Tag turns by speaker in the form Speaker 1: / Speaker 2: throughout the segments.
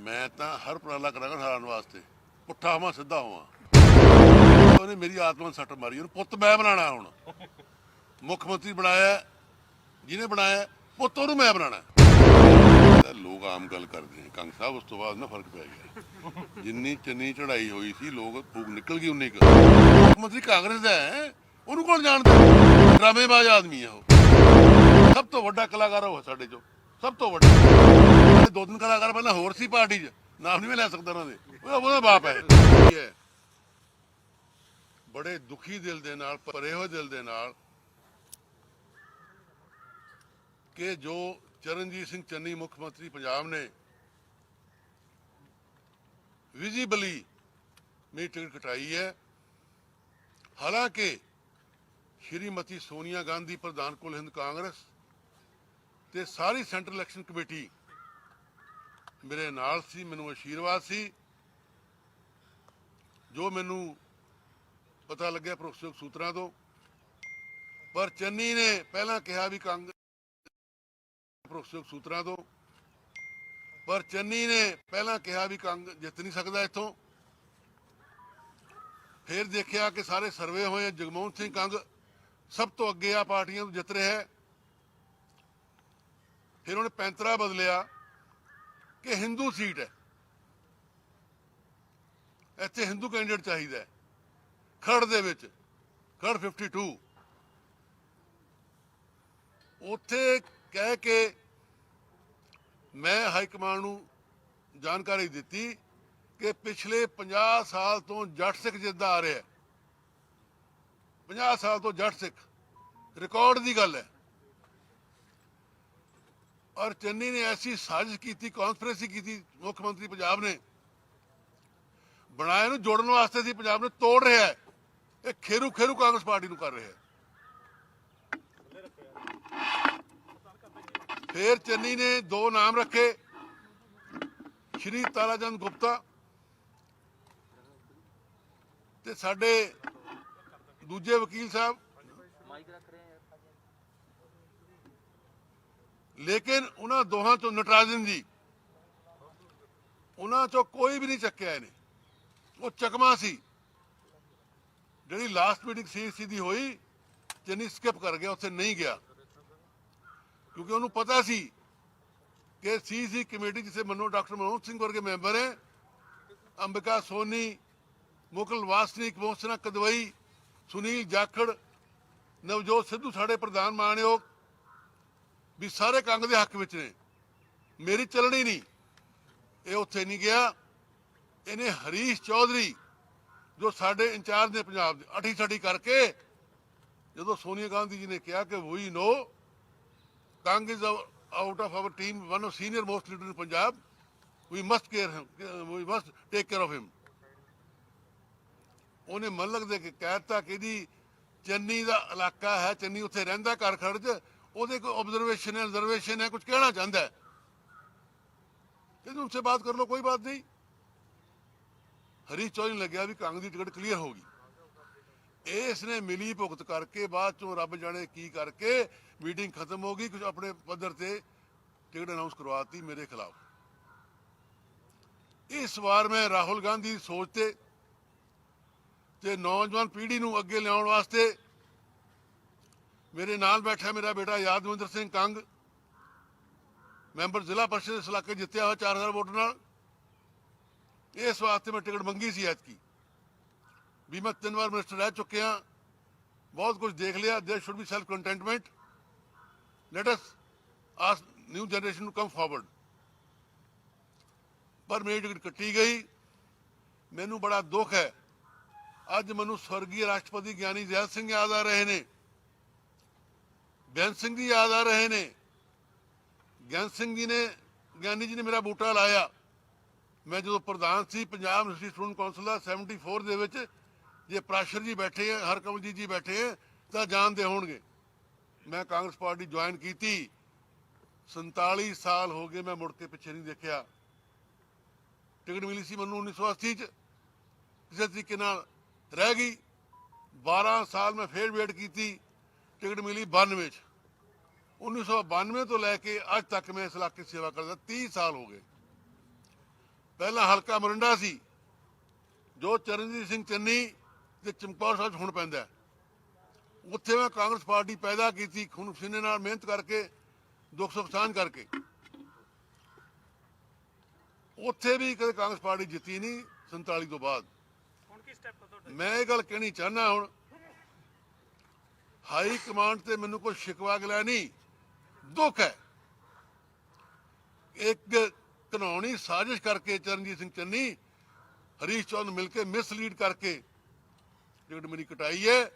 Speaker 1: मैं तो हर उपराला करांगा हराने वास्ते, पुट्ठा होवां सीधा होवां। ਉਹਨੇ ਮੇਰੀ ਆਤਮਾ ਨੂੰ ਸੱਟ ਮਾਰੀ। ਉਹਨੂੰ ਪੁੱਤ ਮੈਂ ਬਣਾਉਣਾ, ਹੁਣ ਮੁੱਖ ਮੰਤਰੀ ਬਣਾਇਆ ਜਿਹਨੇ ਬਣਾਇਆ, ਪੁੱਤ ਉਹਨੂੰ ਮੈਂ ਬਣਾਉਣਾ। ਲੋਕ ਆਮ ਗੱਲ ਕਰਦੇ ਨੇ ਕੰਗ ਸਾਹਿਬ, ਉਸ ਤੋਂ ਬਾਅਦ ਨਾ ਫਰਕ ਪੈ ਗਿਆ। ਜਿੰਨੀ ਚੰਨੀ ਚੜਾਈ ਹੋਈ ਸੀ, ਲੋਕ ਫੂਕ ਨਿਕਲ ਗਈ ਉਨੀ ਕੁ। ਮੁੱਖ ਮੰਤਰੀ ਕਾਂਗਰਸ ਦਾ ਹੈ, ਉਹਨੂੰ ਕੌਣ ਜਾਣਦਾ? ਡਰਾਮੇਬਾਜ਼ ਆਦਮੀ ਹੈ ਉਹ। ਸਭ ਤੋਂ ਵੱਡਾ ਕਲਾਕਾਰ ਉਹ ਸਾਡੇ ਚੋਂ, ਸਭ ਤੋਂ ਵੱਡਾ। ਸਾਡੇ ਦੋ ਤਿੰਨ ਕਲਾਕਾਰ ਪਹਿਲਾਂ ਹੋਰ ਸੀ ਪਾਰਟੀ 'ਚ, ਨਾਮ ਨਹੀਂ ਮੈਂ ਲੈ ਸਕਦਾ ਉਹਨਾਂ ਦੇ। ਉਹਦਾ ਬਾਪ ਹੈ। ਬੜੇ ਦੁਖੀ ਦਿਲ ਦੇ ਨਾਲ, ਭਰੇ ਹੋਏ ਦਿਲ ਦੇ ਨਾਲ ਕਿ ਜੋ ਚਰਨਜੀਤ ਸਿੰਘ ਚੰਨੀ ਮੁੱਖ ਮੰਤਰੀ ਪੰਜਾਬ ਨੇ ਵਿਜ਼ੀਬਲੀ ਮੇਰੀ ਟਿਕਟ ਕਟਾਈ ਹੈ। ਹਾਲਾਂਕਿ ਸ਼੍ਰੀਮਤੀ ਸੋਨੀਆ ਗਾਂਧੀ ਪ੍ਰਧਾਨ ਕੁਲ ਹਿੰਦ ਕਾਂਗਰਸ ਤੇ ਸਾਰੀ ਸੈਂਟਰਲ ਇਲੈਕਸ਼ਨ ਕਮੇਟੀ ਮੇਰੇ ਨਾਲ ਸੀ, ਮੈਨੂੰ ਆਸ਼ੀਰਵਾਦ ਸੀ। ਜੋ ਮੈਨੂੰ ਪਤਾ ਲੱਗਿਆ ਭਰੋਸੇਯੋਗ ਸੂਤਰਾਂ ਤੋਂ। ਪਰ ਚੰਨੀ ਨੇ ਪਹਿਲਾਂ ਕਿਹਾ ਵੀ ਭਰੋਸੇਯੋਗ ਸੂਤਰਾਂ ਤੋਂ ਪਰ ਚੰਨੀ ਨੇ ਪਹਿਲਾਂ ਕਿਹਾ ਵੀ ਕੰਗ ਜਿੱਤ ਨਹੀਂ ਸਕਦਾ ਇੱਥੋਂ। ਫਿਰ ਦੇਖਿਆ ਕਿ ਸਾਰੇ ਸਰਵੇ ਹੋਏ, ਜਗਮੋਹਨ ਸਿੰਘ ਕੰਗ ਸਭ ਤੋਂ ਅੱਗੇ ਆ, ਪਾਰਟੀਆਂ ਤੋਂ ਜਿੱਤ ਰਿਹਾ। ਫਿਰ ਉਹਨੇ ਪੈਂਤਰਾ ਬਦਲਿਆ ਕਿ ਹਿੰਦੂ ਸੀਟ ਹੈ, ਇੱਥੇ ਹਿੰਦੂ ਕੈਂਡੀਡੇਟ ਚਾਹੀਦਾ। ਖਰੜ ਦੇ ਵਿੱਚ, ਖਰੜ 52 ਉੱਥੇ ਕਹਿ ਕੇ ਮੈਂ ਹਾਈ ਕਮਾਂਡ ਨੂੰ ਜਾਣਕਾਰੀ ਦਿੱਤੀ ਕਿ ਪਿਛਲੇ 50 ਸਾਲ ਤੋਂ ਜੱਟ ਸਿੱਖ ਜਿੱਤਦਾ ਆ ਰਿਹਾ। 50 ਸਾਲ ਤੋਂ ਜੱਟ ਸਿੱਖ, ਰਿਕਾਰਡ ਦੀ ਗੱਲ ਹੈ। ਔਰ ਚੰਨੀ ਨੇ ਐਸੀ ਸਾਜ਼ਿਸ਼ ਕੀਤੀ, ਕਾਨਫਰੰਸ ਕੀਤੀ ਮੁੱਖ ਮੰਤਰੀ ਪੰਜਾਬ ਨੇ, ਬਣਾਏ ਨੂੰ ਜੋੜਨ ਵਾਸਤੇ ਸੀ। ਪੰਜਾਬ ਨੇ ਤੋੜ ਰਿਹਾ ਹੈ। ਇਹ ਖੇਰੂ ਖੇਰੂ ਕਾਂਗਰਸ ਪਾਰਟੀ ਨੂੰ ਕਰ ਰਿਹਾ ਹੈ। ਫਿਰ ਚੰਨੀ ਨੇ ਦੋ ਨਾਮ ਰੱਖੇ, ਸ਼੍ਰੀ ਤਾਰਾਚੰਦ ਗੁਪਤਾ ਤੇ ਸਾਡੇ ਦੂਜੇ ਵਕੀਲ ਸਾਹਿਬ। ਲੇਕਿਨ ਉਹਨਾਂ ਦੋਹਾਂ ਚੋਂ ਨਟਰਾਜਨ ਜੀ, ਉਹਨਾਂ ਚੋਂ ਕੋਈ ਵੀ ਨਹੀਂ ਚੱਕਿਆ ਇਹਨੇ। ਉਹ ਚਕਮਾ ਸੀ। ਜਿਹੜੀ ਲਾਸਟ ਮੀਟਿੰਗ ਸੀ ਦੀ ਹੋਈ, ਚੰਨੀ ਸਕਿਪ ਕਰ ਗਿਆ, ਉੱਥੇ ਨਹੀਂ ਗਿਆ ਕਿਉਂਕਿ ਉਹਨੂੰ ਪਤਾ ਸੀ ਕਿ ਸੀ ਕਮੇਟੀ ਜਿਸੇ ਡਾਕਟਰ ਮਨੋਹਰ ਸਿੰਘ ਵਰਗੇ ਮੈਂਬਰ ਹੈ, ਅੰਬਿਕਾ ਸੋਨੀ, ਮੁਕਲ ਵਾਸਨਿਕ, ਮੋਹਸਨਾ ਕਦਵਈ, ਸੁਨੀਲ ਜਾਖੜ, ਨਵਜੋਤ ਸਿੱਧੂ ਸਾਡੇ ਪ੍ਰਧਾਨ ਮਾਨਯੋਗ ਵੀ ਸਾਰੇ ਕੰਗ ਦੇ ਹੱਕ ਵਿੱਚ ਨੇ। ਮੇਰੀ ਚੱਲਣੀ ਨਹੀਂ। ਇਹ ਉੱਥੇ ਨਹੀਂ ਗਿਆ। ਇਹਨੇ ਹਰੀਸ਼ ਚੌਧਰੀ ਜੋ ਸਾਡੇ ਇੰਚਾਰਜ ਨੇ ਪੰਜਾਬ ਦੇ, ਅਠੀ ਸਠੀ ਕਰਕੇ ਜਦੋਂ ਸੋਨੀਆ ਗਾਂਧੀ ਜੀ ਨੇ ਕਿਹਾ ਕਿ we know Kang is out of our team, one of senior most leader in Punjab, we must take care of him. ਉਹਨੇ ਮਨ ਲੱਗਦੇ ਕਿ ਕਹਿਤਾ ਕਿ ਜੀ ਚੰਨੀ ਦਾ ਇਲਾਕਾ ਹੈ, ਚੰਨੀ ਉੱਥੇ ਰਹਿੰਦਾ ਘਰ ਖੜ 'ਚ, ਉਹਦੇ ਕੋਈ ऑब्जर्वेशन है, रिजर्वेशन है, कुछ कहना चाहता है उनसे बात कर लो, कोई बात नहीं। हरीश चौधरी लग्या भी कांग की टिकट क्लीयर होगी। इसने मिली भुगत करके बाद चों रब जाने की करके मीटिंग खत्म हो गई, कुछ अपने पद्धर से टिकट अनाउंस करवाती मेरे खिलाफ। इस बार मैं राहुल गांधी सोचते ते नौजवान पीढ़ी नूं अगे लियाउण वास्ते मेरे नाल बैठा मेरा बेटा यादविंदर सिंह कंग, मैंबर जिला परिषद इस इलाके जितया हुआ 4000 वोट नाल। इस वास्ते मैं टिकट मंगी सी ऐतकी भी। मैं 3 बार मिनिस्टर रह चुके हैं, बहुत कुछ देख लिया। There should be self contentment, let us ask new generation to come forward. पर मेरी टिकट कट्टी गई। मैनू बड़ा दुख है। अज मैनू स्वर्गीय राष्ट्रपति ज्ञानी जैल सिंह याद आ रहे ने, बेअंत सिंह जी याद आ रहे ने। ज्ञानी जी ने मेरा बूटा लाया। मैं जो प्रधान सी पंजाब यूनिवर्सिटी स्टूडेंट कौंसल का 74 ਦੇ ਵਿੱਚ, जे प्राशर जी बैठे हैं, हरकमलजीत जी बैठे हैं तो जानते होंगे। मैं कांग्रेस पार्टी ज्वाइन की, 47 साल हो गए, मैं मुड़ के पिछे नहीं देखा। टिकट मिली सी मैं 1980 च, किसी तरीके रह गई। 12 साल मैं फिर वेट की, टिकट मिली 92 च। 1992 तो लैके अज तक मैं इस इलाके सेवा करता, 30 साल हो गए। ਪਹਿਲਾਂ ਹਲਕਾ ਮੋਰਿੰਡਾ ਸੀ, ਜੋ ਚਰਨਜੀਤ ਸਿੰਘ ਚੰਨੀ ਤੇ ਚਮਕੌਰ ਸਾਹਿਬ 'ਚ ਹੁਣ ਪੈਂਦਾ ਹੈ। ਉੱਥੇ ਮੈਂ ਕਾਂਗਰਸ ਪਾਰਟੀ ਪੈਦਾ ਕੀਤੀ, ਖੂਨ ਪਸੀਨੇ ਨਾਲ ਮਿਹਨਤ ਕਰਕੇ, ਦੁੱਖ ਸੁੱਖ ਸਾਂਝ ਕਰਕੇ। ਉੱਥੇ ਵੀ ਕਦੇ ਕਾਂਗਰਸ ਪਾਰਟੀ ਜਿੱਤੀ ਨਹੀਂ 47 ਤੋਂ ਬਾਅਦ। ਮੈਂ ਇਹ ਗੱਲ ਕਹਿਣੀ ਚਾਹੁੰਦਾ, ਹੁਣ ਹਾਈ ਕਮਾਂਡ ਤੇ ਮੈਨੂੰ ਕੋਈ ਸ਼ਿਕਵਾ ਗਿਲਾ ਨਹੀਂ, ਦੁੱਖ ਹੈ। ਇੱਕ ਘਿਨੌਣੀ ਸਾਜ਼ਿਸ਼ ਕਰਕੇ ਚਰਨਜੀਤ ਸਿੰਘ ਚੰਨੀ ਹਰੀਸ਼ ਚੌਧਰੀ ਨੂੰ ਮਿਲ ਕੇ ਮਿਸਲੀਡ ਕਰਕੇ ਟਿਕਟ ਮੇਰੀ ਕਟਾਈ ਹੈ।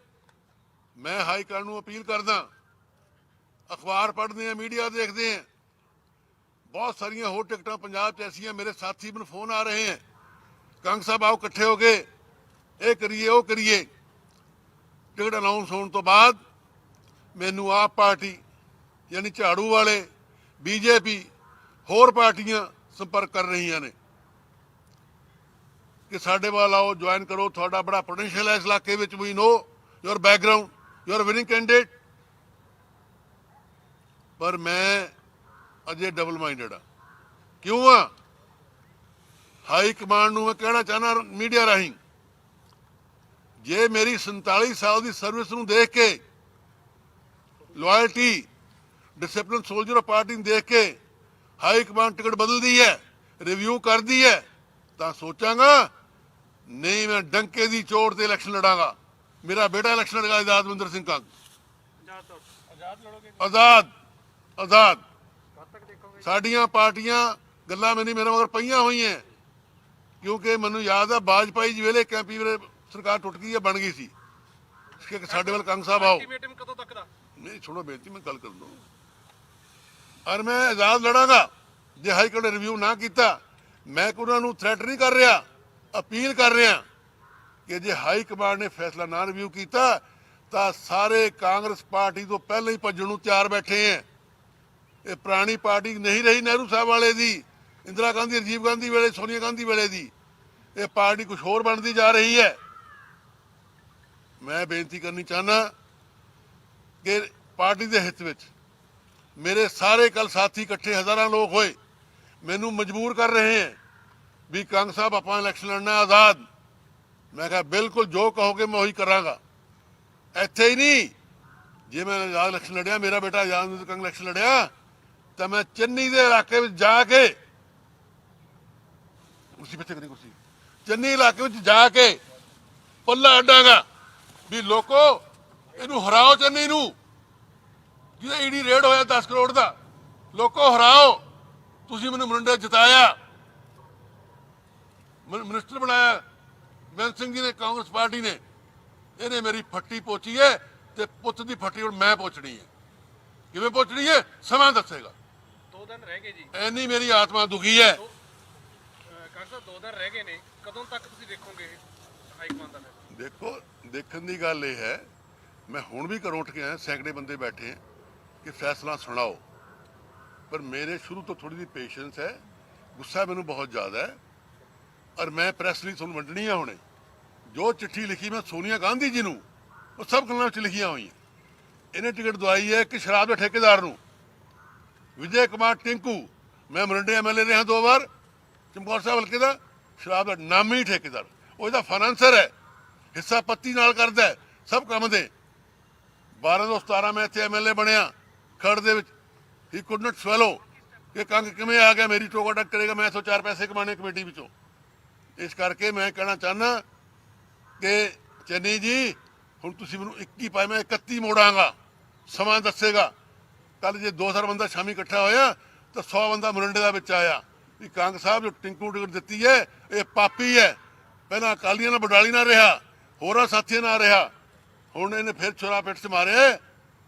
Speaker 1: ਮੈਂ ਹਾਈ ਕਮਾਂਡ ਨੂੰ ਅਪੀਲ ਕਰਦਾ, ਅਖਬਾਰ ਪੜ੍ਹਦੇ ਆ, ਮੀਡੀਆ ਦੇਖਦੇ ਆ, ਬਹੁਤ ਸਾਰੀਆਂ ਹੋਰ ਟਿਕਟਾਂ ਪੰਜਾਬ 'ਚ ਐਸੀਆਂ, ਮੇਰੇ ਸਾਥੀ ਮੈਨੂੰ ਫੋਨ ਆ ਰਹੇ ਹੈ, ਕੰਗ ਸਾਹਿਬ ਆਓ ਇਕੱਠੇ ਹੋ ਕੇ ਇਹ ਕਰੀਏ ਉਹ ਕਰੀਏ। ਟਿਕਟ ਅਨਾਉਂਸ ਹੋਣ ਤੋਂ ਬਾਅਦ ਮੈਨੂੰ ਆਪ ਪਾਰਟੀ ਯਾਨੀ ਝਾੜੂ ਵਾਲੇ, ਬੀਜੇਪੀ, ਹੋਰ ਪਾਰਟੀਆਂ ਸੰਪਰਕ ਕਰ ਰਹੀਆਂ ਨੇ ਕਿ ਸਾਡੇ ਵੱਲ ਆਓ, ਜੁਆਇਨ ਕਰੋ, ਤੁਹਾਡਾ ਬੜਾ ਪੋਟੈਂਸ਼ੀਅਲ ਹੈ ਇਸ ਇਲਾਕੇ ਵਿੱਚ, ਵੀ ਨੋ ਯੋਰ ਬੈਕਗਰਾਊਂਡ, ਯੋਰ ਵਿਨਿੰਗ ਕੈਂਡੀਡੇਟ। ਪਰ ਮੈਂ ਅਜੇ ਡਬਲ ਮਾਈਂਡਡ ਆ। ਕਿਉਂ ਆ? ਹਾਈ ਕਮਾਂਡ ਨੂੰ ਮੈਂ ਕਹਿਣਾ ਚਾਹੁੰਦਾ ਮੀਡੀਆ ਰਾਹੀਂ, ਜੇ ਮੇਰੀ 47 ਸਾਲ ਦੀ ਸਰਵਿਸ ਨੂੰ ਦੇਖ ਕੇ, loyalty, discipline soldier of party ਨੂੰ ਦੇਖ ਕੇ ਹਾਈ ਕਮਾਂਡ ਟਿਕਟ ਬਦਲਦੀ ਹੈ, ਰਿਵਿਊ ਕਰਦੀ ਹੈ, ਤਾਂ ਸੋਚਾਂਗਾ, ਨਹੀਂ ਮੈਂ ਡੰਕੇ ਦੀ ਚੋਟ ਤੇ ਇਲੈਕਸ਼ਨ ਲੜਾਂਗਾ। ਮੇਰਾ ਬੇਟਾ ਇਲੈਕਸ਼ਨ ਲੜੇਗਾ, ਆਜ਼ਾਦਵਿੰਦਰ ਸਿੰਘ ਕੰਗ। ਆਜ਼ਾਦ। ਸਾਡੀਆਂ ਪਾਰਟੀਆਂ ਗੱਲਾਂ ਮੇਰੇ ਮਗਰ ਪਈਆਂ ਹੋਈਆਂ, ਕਿਉਂਕਿ ਮੈਨੂੰ ਯਾਦ ਹੈ ਵਾਜਪਾਈ ਜੀ ਵੇਲੇ ਕੈਂਪੀ ਵੇਲੇ ਸਰਕਾਰ ਟੁੱਟ ਗਈ ਹੈ, ਬਣ ਗਈ ਸੀ। ਸਾਡੇ ਵੱਲ ਕੰਗ ਸਾਹਿਬ ਆਓ। ਨਹੀਂ ਸੁਣੋ ਬੇਨਤੀ, ਮੈਂ ਗੱਲ ਕਰ ਦੂੰ। ਔਰ ਮੈਂ ਆਜ਼ਾਦ ਲੜਾਂਗਾ। ਜੇ ਹਾਈ ਕੋਰਟ ਨੇ ਰਿਵਿਊ ਨਾ ਕੀਤਾ, ਮੈਂ ਉਹਨਾਂ ਨੂੰ ਥ੍ਰੈਟ ਨਹੀਂ ਕਰ ਰਿਹਾ, ਅਪੀਲ ਕਰ ਰਿਹਾ ਕਿ ਜੇ ਹਾਈ ਕਮਾਂਡ ਨੇ ਫੈਸਲਾ ਨਾ ਰਿਵਿਊ ਕੀਤਾ ਤਾਂ ਸਾਰੇ ਕਾਂਗਰਸ ਪਾਰਟੀ ਤੋਂ ਪਹਿਲਾਂ ਹੀ ਭੱਜਣ ਨੂੰ ਤਿਆਰ ਬੈਠੇ ਹੈ। ਇਹ ਪੁਰਾਣੀ ਪਾਰਟੀ ਨਹੀਂ ਰਹੀ ਨਹਿਰੂ ਸਾਹਿਬ ਵਾਲੇ ਦੀ, ਇੰਦਰਾ ਗਾਂਧੀ, ਰਾਜੀਵ ਗਾਂਧੀ ਵੇਲੇ, ਸੋਨੀਆ ਗਾਂਧੀ ਵੇਲੇ ਦੀ। ਇਹ ਪਾਰਟੀ ਕੁਝ ਹੋਰ ਬਣਦੀ ਜਾ ਰਹੀ ਹੈ। ਮੈਂ ਬੇਨਤੀ ਕਰਨੀ ਚਾਹੁੰਦਾ ਕਿ ਪਾਰਟੀ ਦੇ ਹਿੱਤ ਵਿੱਚ ਮੇਰੇ ਸਾਰੇ ਕੱਲ ਸਾਥੀ ਇਕੱਠੇ, ਹਜ਼ਾਰਾਂ ਲੋਕ ਹੋਏ, ਮੈਨੂੰ ਮਜਬੂਰ ਕਰ ਰਹੇ ਹੈ ਵੀ ਕੰਗ ਸਾਹਿਬ ਆਪਾਂ ਇਲੈਕਸ਼ਨ ਲੜਨਾ ਆਜ਼ਾਦ। ਮੈਂ ਕਿਹਾ ਬਿਲਕੁਲ ਜੋ ਕਹੋਗੇ ਮੈਂ ਉਹੀ ਕਰਾਂਗਾ। ਇੱਥੇ ਹੀ ਨਹੀਂ, ਜੇ ਮੈਂ ਆਜ਼ਾਦ ਇਲੈਕਸ਼ਨ ਲੜਿਆ, ਮੇਰਾ ਬੇਟਾ ਆਜ਼ਾਦ ਕੰਗ ਇਲੈਕਸ਼ਨ ਲੜਿਆ, ਤਾਂ ਮੈਂ ਚੰਨੀ ਦੇ ਇਲਾਕੇ ਵਿੱਚ ਜਾ ਕੇ, ਚੰਨੀ ਇਲਾਕੇ ਵਿੱਚ ਜਾ ਕੇ ਪੱਲਾ ਅੱਡਾਂਗਾ ਵੀ ਲੋਕੋ ਇਹਨੂੰ ਹਰਾਓ, ਚੰਨੀ ਨੂੰ, ਜਿਹਦਾ ਈਡੀ ਰੇਡ ਹੋਇਆ 10 ਕਰੋੜ ਦਾ, ਲੋਕੋ ਹਰਾਓ। ਤੁਸੀਂ ਮੈਨੂੰ ਮੋਰਿੰਡਾ ਜਿਤਾਇਆ, ਮਿਨਿਸਟਰ ਬਣਾਇਆ ਬੇਅੰਤ ਸਿੰਘ ਜੀ ਨੇ, ਕਾਂਗਰਸ ਪਾਰਟੀ ਨੇ। ਇਹਨੇ ਮੇਰੀ ਫੱਟੀ ਪੋਚੀ ਹੈ ਤੇ ਪੁੱਤ ਦੀ ਫੱਟੀ ਹੁਣ ਮੈਂ ਪੋਚਣੀ ਹੈ। ਕਿਵੇਂ ਪੋਚਣੀ ਹੈ ਸਮਾਂ ਦੱਸੇਗਾ।
Speaker 2: 2 ਦਿਨ ਰਹਿ ਗਏ ਜੀ,
Speaker 1: ਐਨੀ ਮੇਰੀ ਆਤਮਾ ਦੁਖੀ ਹੈ।
Speaker 2: ਕਾਕਾ ਸਾਹਿਬ 2 ਦਿਨ ਰਹਿ ਗਏ ਨੇ, ਕਦੋਂ ਤੱਕ ਤੁਸੀਂ ਦੇਖੋਗੇ ਹਾਈ ਕਮਾਂਡ ਦਾ ਫੈਸਲਾ?
Speaker 1: ਦੇਖੋ, ਦੇਖਣ ਦੀ ਗੱਲ ਇਹ ਹੈ, ਮੈਂ ਹੁਣ ਵੀ ਘਰੋਂ ਉੱਠ ਕੇ ਆਇਆ, ਸੈਂਕੜੇ ਬੰਦੇ ਬੈਠੇ ਕਿ ਫੈਸਲਾ ਸੁਣਾਓ, ਪਰ ਮੇਰੇ ਸ਼ੁਰੂ ਤੋਂ ਥੋੜੀ ਜਿਹੀ ਪੇਸ਼ੈਂਸ ਹੈ, ਗੁੱਸਾ ਮੈਨੂੰ ਬਹੁਤ ਜ਼ਿਆਦਾ ਹੈ। ਔਰ ਮੈਂ ਪ੍ਰੈਸ ਲਈ ਤੁਹਾਨੂੰ ਵੰਡਣੀ ਆ ਹੁਣੇ, ਜੋ ਚਿੱਠੀ ਲਿਖੀ ਮੈਂ ਸੋਨੀਆ ਗਾਂਧੀ ਜੀ ਨੂੰ, ਉਹ ਸਭ ਗੱਲਾਂ ਵਿੱਚ ਲਿਖੀਆਂ ਹੋਈਆਂ। ਇਹਨੇ ਟਿਕਟ ਦਵਾਈ ਹੈ ਕਿ ਸ਼ਰਾਬ ਦੇ ਠੇਕੇਦਾਰ ਨੂੰ, ਵਿਜੇ ਕੁਮਾਰ ਟਿੰਕੂ। ਮੈਂ ਮੋਰਿੰਡੇ MLA ਰਿਹਾ 2 ਵਾਰ, ਚਮਕੌਰ ਸਾਹਿਬ ਹਲਕੇ ਦਾ, ਸ਼ਰਾਬ ਦਾ ਨਾਮੀ ਠੇਕੇਦਾਰ, ਉਹ ਇਹਦਾ ਫਾਈਨਾਂਸਰ ਹੈ, ਹਿੱਸਾ ਪੱਤੀ ਨਾਲ ਕਰਦਾ ਹੈ ਸਭ ਕੰਮ ਦੇ। 12/17 ਮੈਂ ਇੱਥੇ MLA ਬਣਿਆ ਖੜ ਦੇ ਵਿੱਚ। ਹੀ ਕੁਡ ਨਾਟ ਸਵੈਲੋ ਕਿ ਕੰਗ ਕਿਵੇਂ ਆ ਗਿਆ, ਮੇਰੀ ਟੋਕਾ ਟੱਕ ਕਰੇਗਾ, ਮੈਂ ਇੱਥੋਂ 4 ਪੈਸੇ ਕਮਾਣੇ ਕਮੇਟੀ ਵਿੱਚੋਂ। ਇਸ ਕਰਕੇ ਮੈਂ ਕਹਿਣਾ ਚਾਹੁੰਦਾ ਕਿ ਚੰਨੀ ਜੀ, ਹੁਣ ਤੁਸੀਂ ਮੈਨੂੰ 21 ਪਾਏ, ਮੈਂ 31 ਮੋੜਾਂਗਾ, ਸਮਾਂ ਦੱਸੇਗਾ। ਕੱਲ ਜੇ 200 ਬੰਦਾ ਸ਼ਾਮੀ ਇਕੱਠਾ ਹੋਇਆ ਤਾਂ 100 ਬੰਦਾ ਮੋਰਿੰਡੇ ਦਾ ਵਿੱਚ ਆਇਆ ਵੀ ਕੰਗ ਸਾਹਿਬ ਜੋ ਟਿੰਕੂ ਟਿਕਟ ਦਿੱਤੀ ਹੈ ਇਹ ਪਾਪੀ ਹੈ। ਪਹਿਲਾਂ ਅਕਾਲੀਆਂ ਨਾਲ ਬਡਾਲੀ ਨਾਲ ਰਿਹਾ, ਹੋਰਾਂ ਸਾਥੀਆਂ ਨਾਲ ਰਿਹਾ, ਹੁਣ ਇਹਨੇ ਫਿਰ ਛੁਰਾ ਪਿੱਠ 'ਚ ਮਾਰਿਆ।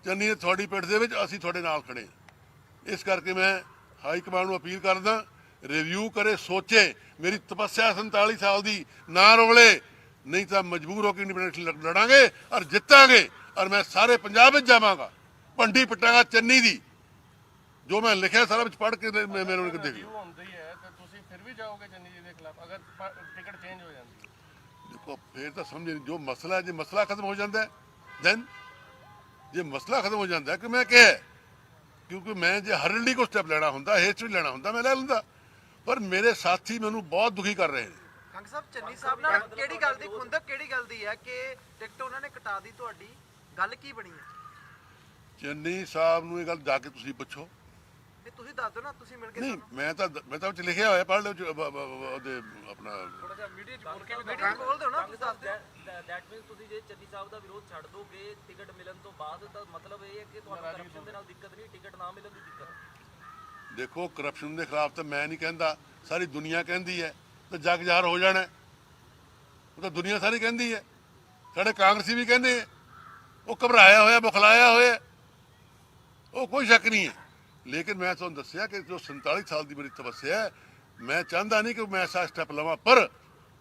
Speaker 1: ਚੰਨੀ ਨੇ ਤੁਹਾਡੀ ਪਿੱਠ ਦੇ ਵਿੱਚ, ਅਸੀਂ ਤੁਹਾਡੇ ਨਾਲ ਖੜੇ। ਇਸ ਕਰਕੇ ਮੈਂ ਹਾਈ ਕਮਾਂਡ ਨੂੰ ਅਪੀਲ ਕਰਦਾ, ਰਿਵਿਊ ਕਰੇ, ਸੋਚੇ। ਮੇਰੀ ਤਪੱਸਿਆ 47 ਸਾਲ ਦੀ ਨਾ ਰੋਲੇ, ਨਹੀਂ ਤਾਂ ਮਜਬੂਰ ਹੋ ਕੇ ਇੰਡੀਪੈਂਡੈਂਸ ਲੜਾਂਗੇ ਔਰ ਜਿੱਤਾਂਗੇ। ਔਰ ਮੈਂ ਸਾਰੇ ਪੰਜਾਬ ਵਿੱਚ ਜਾਵਾਂਗਾ, ਭੰਡੀ ਪਿੱਟਾਂਗਾ ਚੰਨੀ ਦੀ। ਜੋ ਮੈਂ ਲਿਖਿਆ ਸਾਰਾ ਵਿੱਚ ਪੜ੍ਹ ਕੇ ਮੇਰੇ ਨੂੰ ਦੇਖ ਲਓ।
Speaker 2: ਹੁੰਦੀ ਹੈ ਤਾਂ ਤੁਸੀਂ ਫਿਰ ਵੀ ਜਾਓਗੇ ਚੰਨੀ ਜੀ ਦੇ ਖਿਲਾਫ ਅਗਰ ਟਿਕਟ ਚੇਂਜ ਹੋ ਜਾਂਦੀ?
Speaker 1: ਦੇਖੋ ਫਿਰ ਤਾਂ ਸਮਝੇ ਨਹੀਂ, ਜੋ ਮਸਲਾ, ਜੇ ਮਸਲਾ ਖਤਮ ਹੋ ਜਾਂਦਾ ਦੈਨ, ਜੇ ਮਸਲਾ ਖਤਮ ਹੋ ਜਾਂਦਾ ਕਿ ਮੈਂ ਕਿਹਾ, ਕਿਉਂਕਿ ਮੈਂ ਜੇ ਹਰਲੀ ਕੋ ਸਟੈਪ ਲੈਣਾ ਹੁੰਦਾ, ਹਿਸਟਰੀ ਲੈਣਾ ਹੁੰਦਾ, ਮੈਂ ਲੈ ਲੈਂਦਾ। ਪਰ ਮੇਰੇ ਸਾਥੀ ਮੈਨੂੰ ਬਹੁਤ ਦੁਖੀ ਕਰ ਰਹੇ ਨੇ।
Speaker 3: ਕੰਗ ਸਾਹਿਬ ਚੰਨੀ ਸਾਹਿਬ ਨਾਲ ਕਿਹੜੀ ਗੱਲ ਦੀ ਖੁੰਦਕ ਕਿਹੜੀ ਗੱਲ ਦੀ ਹੈ ਕਿ ਟਿਕਟ ਉਹਨਾਂ ਨੇ ਕਟਾ ਦੀ, ਤੁਹਾਡੀ ਗੱਲ ਕੀ ਬਣੀ ਹੈ?
Speaker 1: ਚੰਨੀ ਸਾਹਿਬ ਨੂੰ ਇਹ ਗੱਲ ਜਾ ਕੇ ਤੁਸੀਂ ਪੁੱਛੋ।
Speaker 3: ਇਹ ਤੁਸੀਂ ਦੱਸ ਦਿਓ ਨਾ, ਤੁਸੀਂ ਮਿਲ ਕੇ
Speaker 1: ਨਹੀਂ
Speaker 3: ਸਾਨੂੰ।
Speaker 1: ਮੈਂ ਤਾਂ ਉਹ 'ਚ ਲਿਖਿਆ ਹੋਇਆ, ਪੜ੍ਹ ਲਿਓ ਉਹਦੇ ਆਪਣਾ।
Speaker 2: ਥੋੜਾ ਜਿਹਾ ਮੀਡੀਆ 'ਚ ਬੋਲ ਕੇ ਵੀ
Speaker 3: ਮੀਡੀਆ ਬੋਲ ਦਿਓ ਨਾ, ਤੁਸੀਂ ਦੱਸ ਦਿਓ।
Speaker 4: ਦੈਟ ਮੀਨਸ ਤੁਸੀਂ ਜੇ ਚੰਨੀ ਸਾਹਿਬ ਦਾ ਵਿਰੋਧ ਛੱਡ ਦੋਗੇ ਟਿਕਟ ਮਿਲਣ ਤੋਂ ਬਾਅਦ, ਤਾਂ ਮਤਲਬ ਇਹ ਹੈ ਕਿ ਤੁਹਾਨੂੰ ਕਰਪਸ਼ਨ ਦੇ ਨਾਲ ਦਿੱਕਤ ਨਹੀਂ, ਟਿਕਟ ਨਾ ਮਿਲਣ ਦੀ ਦਿੱਕਤ।
Speaker 1: ਦੇਖੋ ਕਰਪਸ਼ਨ ਦੇ ਖਿਲਾਫ ਤਾਂ ਮੈਂ ਨਹੀਂ ਕਹਿੰਦਾ, ਸਾਰੀ ਦੁਨੀਆ ਕਹਿੰਦੀ ਹੈ, ਤਾਂ ਜੱਗ ਜ਼ਾਹਰ ਹੋ ਜਾਣਾ। ਉਹ ਤਾਂ ਦੁਨੀਆ ਸਾਰੀ ਕਹਿੰਦੀ ਹੈ, ਸਾਡੇ ਕਾਂਗਰਸੀ ਵੀ ਕਹਿੰਦੇ ਹੈ। ਉਹ ਘਬਰਾਇਆ ਹੋਇਆ, ਬੁਖਲਾਇਆ ਹੋਇਆ, ਉਹ ਕੋਈ ਸ਼ੱਕ ਨਹੀਂ ਹੈ। ਲੇਕਿਨ ਮੈਂ ਤੁਹਾਨੂੰ ਦੱਸਿਆ ਕਿ ਜੋ 47 ਸਾਲ ਦੀ ਮੇਰੀ ਤਪੱਸਿਆ ਹੈ, ਮੈਂ ਚਾਹੁੰਦਾ ਨਹੀਂ ਕਿ ਮੈਂ ਐਸਾ ਸਟੈਪ ਲਵਾਂ, ਪਰ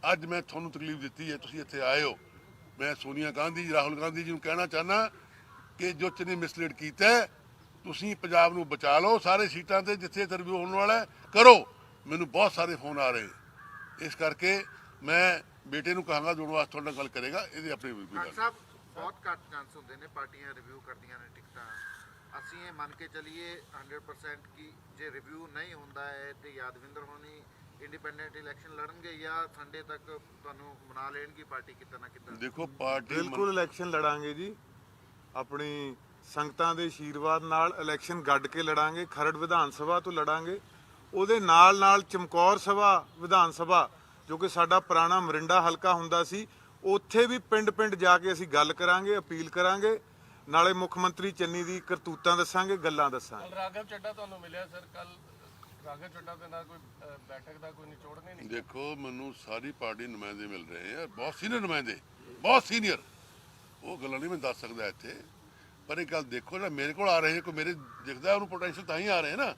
Speaker 1: ਅੱਜ ਮੈਂ ਤੁਹਾਨੂੰ ਤਕਲੀਫ ਦਿੱਤੀ ਹੈ, ਤੁਸੀਂ ਇੱਥੇ ਆਏ ਹੋ। ਮੈਂ ਸੋਨੀਆ ਗਾਂਧੀ, ਰਾਹੁਲ ਗਾਂਧੀ ਜੀ ਨੂੰ ਕਹਿਣਾ ਚਾਹੁੰਦਾ ਕਿ ਜੋ ਚੰਨੀ ਮਿਸਲੀਡ ਕੀਤਾ ਹੈ, ਤੁਸੀਂ ਪੰਜਾਬ ਨੂੰ ਬਚਾ ਲਓ। ਸਾਰੇ ਸੀਟਾਂ ਤੇ ਜਿੱਥੇ ਇੰਟਰਵਿਊ ਹੋਣ ਵਾਲਾ ਹੈ ਕਰੋ। ਮੈਨੂੰ ਬਹੁਤ ਸਾਰੇ ਫੋਨ ਆ ਰਹੇ, ਇਸ ਕਰਕੇ ਮੈਂ ਬੇਟੇ ਨੂੰ ਕਹਾਂਗਾ ਜੁੜਨ ਵਾਸਤੇ ਤੁਹਾਡੇ ਨਾਲ ਗੱਲ ਕਰੇਗਾ। ਇਹਦੇ ਆਪਣੇ
Speaker 5: ਡਾਕਟਰ ਸਾਹਿਬ ਬਹੁਤ ਘੱਟ ਚਾਂਸ ਹੁੰਦੇ ਨੇ ਪਾਰਟੀਆਂ ਰਿਵਿਊ ਕਰਦੀਆਂ ਨੇ ਟਿਕਟਾਂ। ਅਸੀਂ ਇਹ ਮੰਨ ਕੇ ਚੱਲੀਏ 100% ਕਿ ਜੇ ਰਿਵਿਊ ਨਹੀਂ ਹੁੰਦਾ ਹੈ ਤੇ ਯਾਦਵਿੰਦਰ ਹੋਣੀ ਇੰਡੀਪੈਂਡੈਂਟ ਇਲੈਕਸ਼ਨ ਲੜਨਗੇ ਜਾਂ ਸੰਡੇ ਤੱਕ ਤੁਹਾਨੂੰ ਮਨਾ ਲੈਣਗੇ ਪਾਰਟੀ ਕਿਤੇ ਨਾ ਕਿਤੇ।
Speaker 1: ਦੇਖੋ ਪਾਰਟੀ
Speaker 6: ਬਿਲਕੁਲ ਇਲੈਕਸ਼ਨ ਲੜਾਂਗੇ ਜੀ, ਆਪਣੀ ਸੰਗਤਾਂ ਦੇ ਆਸ਼ੀਰਵਾਦ ਨਾਲ ਇਲੈਕਸ਼ਨ ਗੱਡ ਕੇ ਲੜਾਂਗੇ। ਖਰੜ ਵਿਧਾਨ ਸਭਾ ਤੋਂ ਲੜਾਂਗੇ, ਉਹਦੇ ਨਾਲ ਨਾਲ ਚਮਕੌਰ ਸਭਾ ਵਿਧਾਨ ਸਭਾ ਜੋ ਕਿ ਸਾਡਾ ਪੁਰਾਣਾ ਮਰਿੰਡਾ ਹਲਕਾ ਹੁੰਦਾ ਸੀ, ਉੱਥੇ ਵੀ ਪਿੰਡ ਪਿੰਡ ਜਾ ਕੇ ਅਸੀਂ ਗੱਲ ਕਰਾਂਗੇ, ਅਪੀਲ ਕਰਾਂਗੇ, ਨਾਲੇ ਮੁੱਖ ਮੰਤਰੀ ਚੰਨੀ ਦੀ ਕਰਤੂਤਾਂ ਦੱਸਾਂਗੇ, ਗੱਲਾਂ ਦੱਸਾਂਗੇ।
Speaker 2: ਰਾਘਵ ਚੱਡਾ ਤੁਹਾਨੂੰ ਮਿਲਿਆ ਸਰ ਕੱਲ? ਰਾਘਵ ਚੱਡਾ ਦੇ ਨਾਲ ਕੋਈ ਬੈਠਕ ਦਾ ਕੋਈ ਨਿਚੋੜਨੇ ਨਹੀਂ?
Speaker 1: ਦੇਖੋ ਮੈਨੂੰ ਸਾਰੀ ਪਾਰਟੀ ਨੁਮਾਇੰਦੇ ਮਿਲ ਰਹੇ ਆ, ਬਹੁਤ ਸੀਨੀਅਰ ਨੁਮਾਇੰਦੇ, ਬਹੁਤ ਸੀਨੀਅਰ। ਉਹ ਗੱਲਾਂ ਨਹੀਂ ਮੈਂ ਦੱਸ ਸਕਦਾ ਇੱਥੇ, ਪਰ ਇਹ ਗੱਲ ਦੇਖੋ ਜਿਹੜਾ ਮੇਰੇ ਕੋਲ ਆ ਰਹੇ, ਕੋਈ ਮੇਰੇ ਦਿਖਦਾ ਉਹਨੂੰ ਪੋਟੈਂਸ਼ੀਅਲ ਤਾਂ ਹੀ ਆ ਰਹੇ ਨਾ।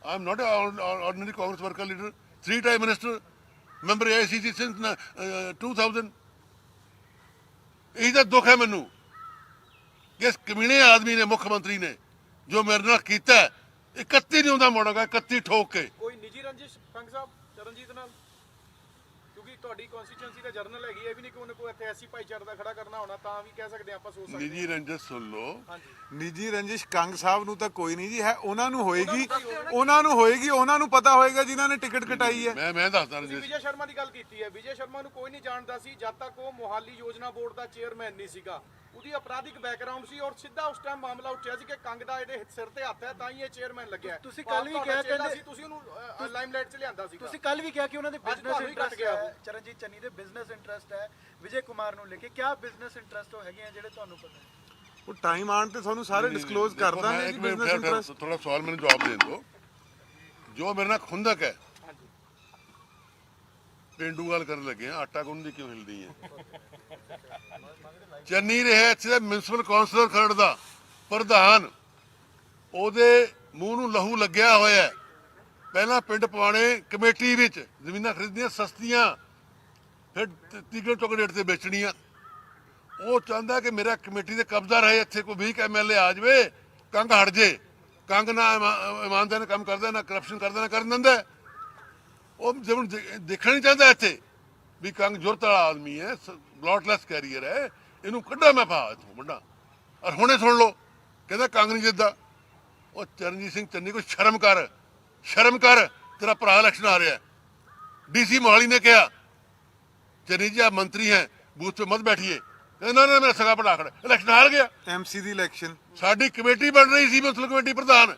Speaker 1: I am not ordinary Congress worker leader, 3 time minister, member AICC since 2000। ਇਹੀ ਤਾਂ ਦੁੱਖ ਹੈ ਮੈਨੂੰ ਕਿ ਇਸ ਕਮੀਨੇ ਆਦਮੀ ਨੇ, ਮੁੱਖ ਮੰਤਰੀ ਨੇ ਜੋ ਮੇਰੇ ਨਾਲ ਕੀਤਾ, 31 ਨਹੀਂ ਹੁੰਦਾ ਮੋੜਾਂਗਾ, 31 ਠੋਕ ਕੇ।
Speaker 7: ਕੋਈ ਨਿੱਜੀ ਰੰਜਿਸ਼ ਕੰਗ ਸਾਹਿਬ ਚਰਨਜੀਤ ਨਾਲ? ਕਿਉਂਕਿ ਤੁਹਾਡੀ ਕਨਸਟੀਚੁਐਂਸੀ ਦਾ ਜਰਨਲ ਹੈਗੀ, ਇਹ ਵੀ ਨਹੀਂ ਕਿ ਉਹਨੇ ਕੋਈ ਇੱਥੇ ਐਸੀ ਭਾਈਚਾਰੇ ਦਾ ਖੜਾ ਕਰਨਾ ਹੋਣਾ, ਤਾਂ ਵੀ ਕਹਿ ਸਕਦੇ ਆਪਾਂ, ਸੋਚ ਸਕਦੇ
Speaker 1: ਨਿੱਜੀ ਰੰਜਸ ਸੁਣ ਲਓ।
Speaker 7: ਹਾਂਜੀ।
Speaker 6: ਨਿੱਜੀ ਰੰਜਿਸ਼ ਕੰਗ ਸਾਹਿਬ ਨੂੰ ਤਾਂ ਕੋਈ ਨਹੀਂ ਜੀ ਹੈ, ਉਹਨਾਂ ਨੂੰ ਹੋਏਗੀ, ਉਹਨਾਂ ਨੂੰ ਪਤਾ ਹੋਏਗਾ ਜਿਨ੍ਹਾਂ ਨੇ ਟਿਕਟ ਕਟਾਈ ਹੈ।
Speaker 1: ਮੈਂ ਦੱਸਦਾ
Speaker 7: ਤੁਸੀਂ
Speaker 1: ਰੰਜਸ,
Speaker 7: ਵਿਜੇ ਸ਼ਰਮਾ ਦੀ ਗੱਲ ਕੀਤੀ ਹੈ, ਵਿਜੇ ਸ਼ਰਮਾ ਨੂੰ ਕੋਈ ਨਹੀਂ ਜਾਣਦਾ ਸੀ ਜਦ ਤੱਕ ਉਹ ਮੋਹਾਲੀ ਯੋਜਨਾ ਬੋਰਡ ਦਾ ਚੇਅਰਮੈਨ ਨਹੀਂ ਸੀਗਾ। ਉਹਦੀ ਅਪਰਾਧਿਕ ਬੈਕਗ੍ਰਾਉਂਡ ਸੀ ਔਰ ਸਿੱਧਾ ਉਸ ਟਾਈਮ ਮਾਮਲਾ ਉੱਠਿਆ ਸੀ ਕਿ ਕੰਗ ਦਾ ਇਹਦੇ ਸਿਰ ਤੇ ਹੱਥ ਹੈ ਤਾਂ ਹੀ ਇਹ ਚੇਅਰਮੈਨ ਲੱਗਿਆ।
Speaker 3: ਤੁਸੀਂ ਕੱਲ ਵੀ ਕਿਹਾ ਕਿ
Speaker 7: ਤੁਸੀਂ ਉਹਨੂੰ ਲਾਈਮਲਾਈਟ 'ਚ ਲਿਆਂਦਾ ਸੀ।
Speaker 3: ਤੁਸੀਂ ਕੱਲ ਵੀ ਕਿਹਾ ਕਿ ਉਹਨਾਂ ਦੇ ਬਿਜ਼ਨਸ
Speaker 7: ਤੁਹਾਨੂੰ ਹੀ ਘੱਟ
Speaker 3: ਇੰਟਰਸਟ
Speaker 7: ਗਿਆ
Speaker 3: ਹੈ, ਚਰਨਜੀਤ ਚੰਨੀ ਦੇ ਬਿਜ਼ਨਸ ਇੰਟਰਸਟ ਹੈ ਵਿਜੇ ਕੁਮਾਰ ਨੂੰ ਲੈ ਕੇ। ਕਿਆ ਬਿਜ਼ਨਸ ਇੰਟਰਸਟ ਉਹ ਹੈਗੇ ਆ ਜਿਹੜੇ ਤੁਹਾਨੂੰ ਪਤਾ ਹੈ?
Speaker 6: ਉਹ ਟਾਈਮ ਆਉਣ ਤੇ ਤੁਹਾਨੂੰ ਸਾਰੇ ਡਿਸਕਲੋਜ਼ ਕਰ
Speaker 1: ਦੇਖੋ, ਮੈਂ
Speaker 6: ਦਾਂਗੇ
Speaker 1: ਇੱਕ
Speaker 6: ਜੀ
Speaker 1: ਮਿੰਟ
Speaker 6: ਬਿਜ਼ਨਸ ਇੰਟਰਸਟ।
Speaker 1: ਥੋੜਾ ਸਵਾਲ ਮੈਨੂੰ ਜਵਾਬ ਦੇਣ ਦਿਓ। ਜੋ ਮੇਰੇ ਨਾਲ ਖੁੰਦਕ ਹੈ, ਪੇਂਡੂ ਗੱਲ ਕਰਨ ਲੱਗੇ ਆ, ਆਟਾ ਗੁੰਨ ਦੀ ਕਿਉਂ ਹਿਲਦੀ ਹੈ? ਚੰਨੀ ਰਿਹਾ ਇੱਥੇ ਮਿਊਨਿਸਪਲ ਕੌਂਸਲਰ ਖਰੜ ਦਾ ਪ੍ਰਧਾਨ, ਉਹਦੇ ਮੂੰਹ ਨੂੰ ਲਹੂ ਲੱਗਿਆ ਹੋਇਆ ਹੈ। ਪਹਿਲਾਂ ਪਿੰਡ ਪਵਾਣੇ ਕਮੇਟੀ ਵਿੱਚ ਜ਼ਮੀਨਾਂ ਖਰੀਦੀਆਂ ਸਸਤੀਆਂ, ਫਿਰ ਤੀਗਣ ਚੌਕਲੇਟ ਤੇ ਵੇਚਣੀਆਂ। ਉਹ ਚਾਹੁੰਦਾ ਕਿ ਮੇਰਾ ਕਮੇਟੀ ਦੇ ਕਬਜ਼ਾ ਰਹੇ, ਇੱਥੇ ਕੋਈ 20 MLA ਆ ਜਾਵੇ, ਕੰਗ ਹਟ ਜੇ। ਕੰਗ ਨਾ ਇਮਾਨਦਾਰ ਨਾਲ ਕੰਮ ਕਰਦਾ, ਨਾ ਕਰਪਸ਼ਨ ਕਰਦਾ, ਨਾ ਕਰਨ ਦਿੰਦਾ। ਉਹ ਜਿਵੇਂ ਦੇਖਣਾ ਨਹੀਂ ਚਾਹੁੰਦਾ ਇੱਥੇ ਵੀ ਕੰਗ ਜੁਰਤ ਵਾਲਾ ਆਦਮੀ ਹੈ, ਬਲੌਟਲੈਸ ਕੈਰੀਅਰ ਹੈ, ਇਹਨੂੰ ਕੱਢਾ ਮੈਂ ਪਾ ਇੱਥੋਂ ਵੱਡਾ। ਔਰ ਹੁਣੇ ਸੁਣ ਲਓ, ਕਹਿੰਦਾ ਕੰਗ ਨਹੀਂ ਜਿੱਤਦਾ। ਉਹ ਚਰਨਜੀਤ ਸਿੰਘ ਚੰਨੀ ਕੋਈ ਸ਼ਰਮ ਕਰ, ਸ਼ਰਮ ਕਰ, ਤੇਰਾ ਭਰਾ ਇਲੈਕਸ਼ਨ ਆ ਰਿਹਾ। DC ਮੋਹਾਲੀ ਨੇ ਕਿਹਾ ਚੰਨੀ ਜੀ ਆਪ ਮੰਤਰੀ ਹੈ, ਬੂਥ पे मत बैठिए। ना ना मेरा सगा पड़ा खड़ा, इलेक्शन हार गया।
Speaker 6: MC ਦੀ ਇਲੈਕਸ਼ਨ
Speaker 1: ਸਾਡੀ ਕਮੇਟੀ ਬਣ ਰਹੀ ਸੀ, ਮੁਸਲਿਮ ਕਮੇਟੀ ਪ੍ਰਧਾਨ,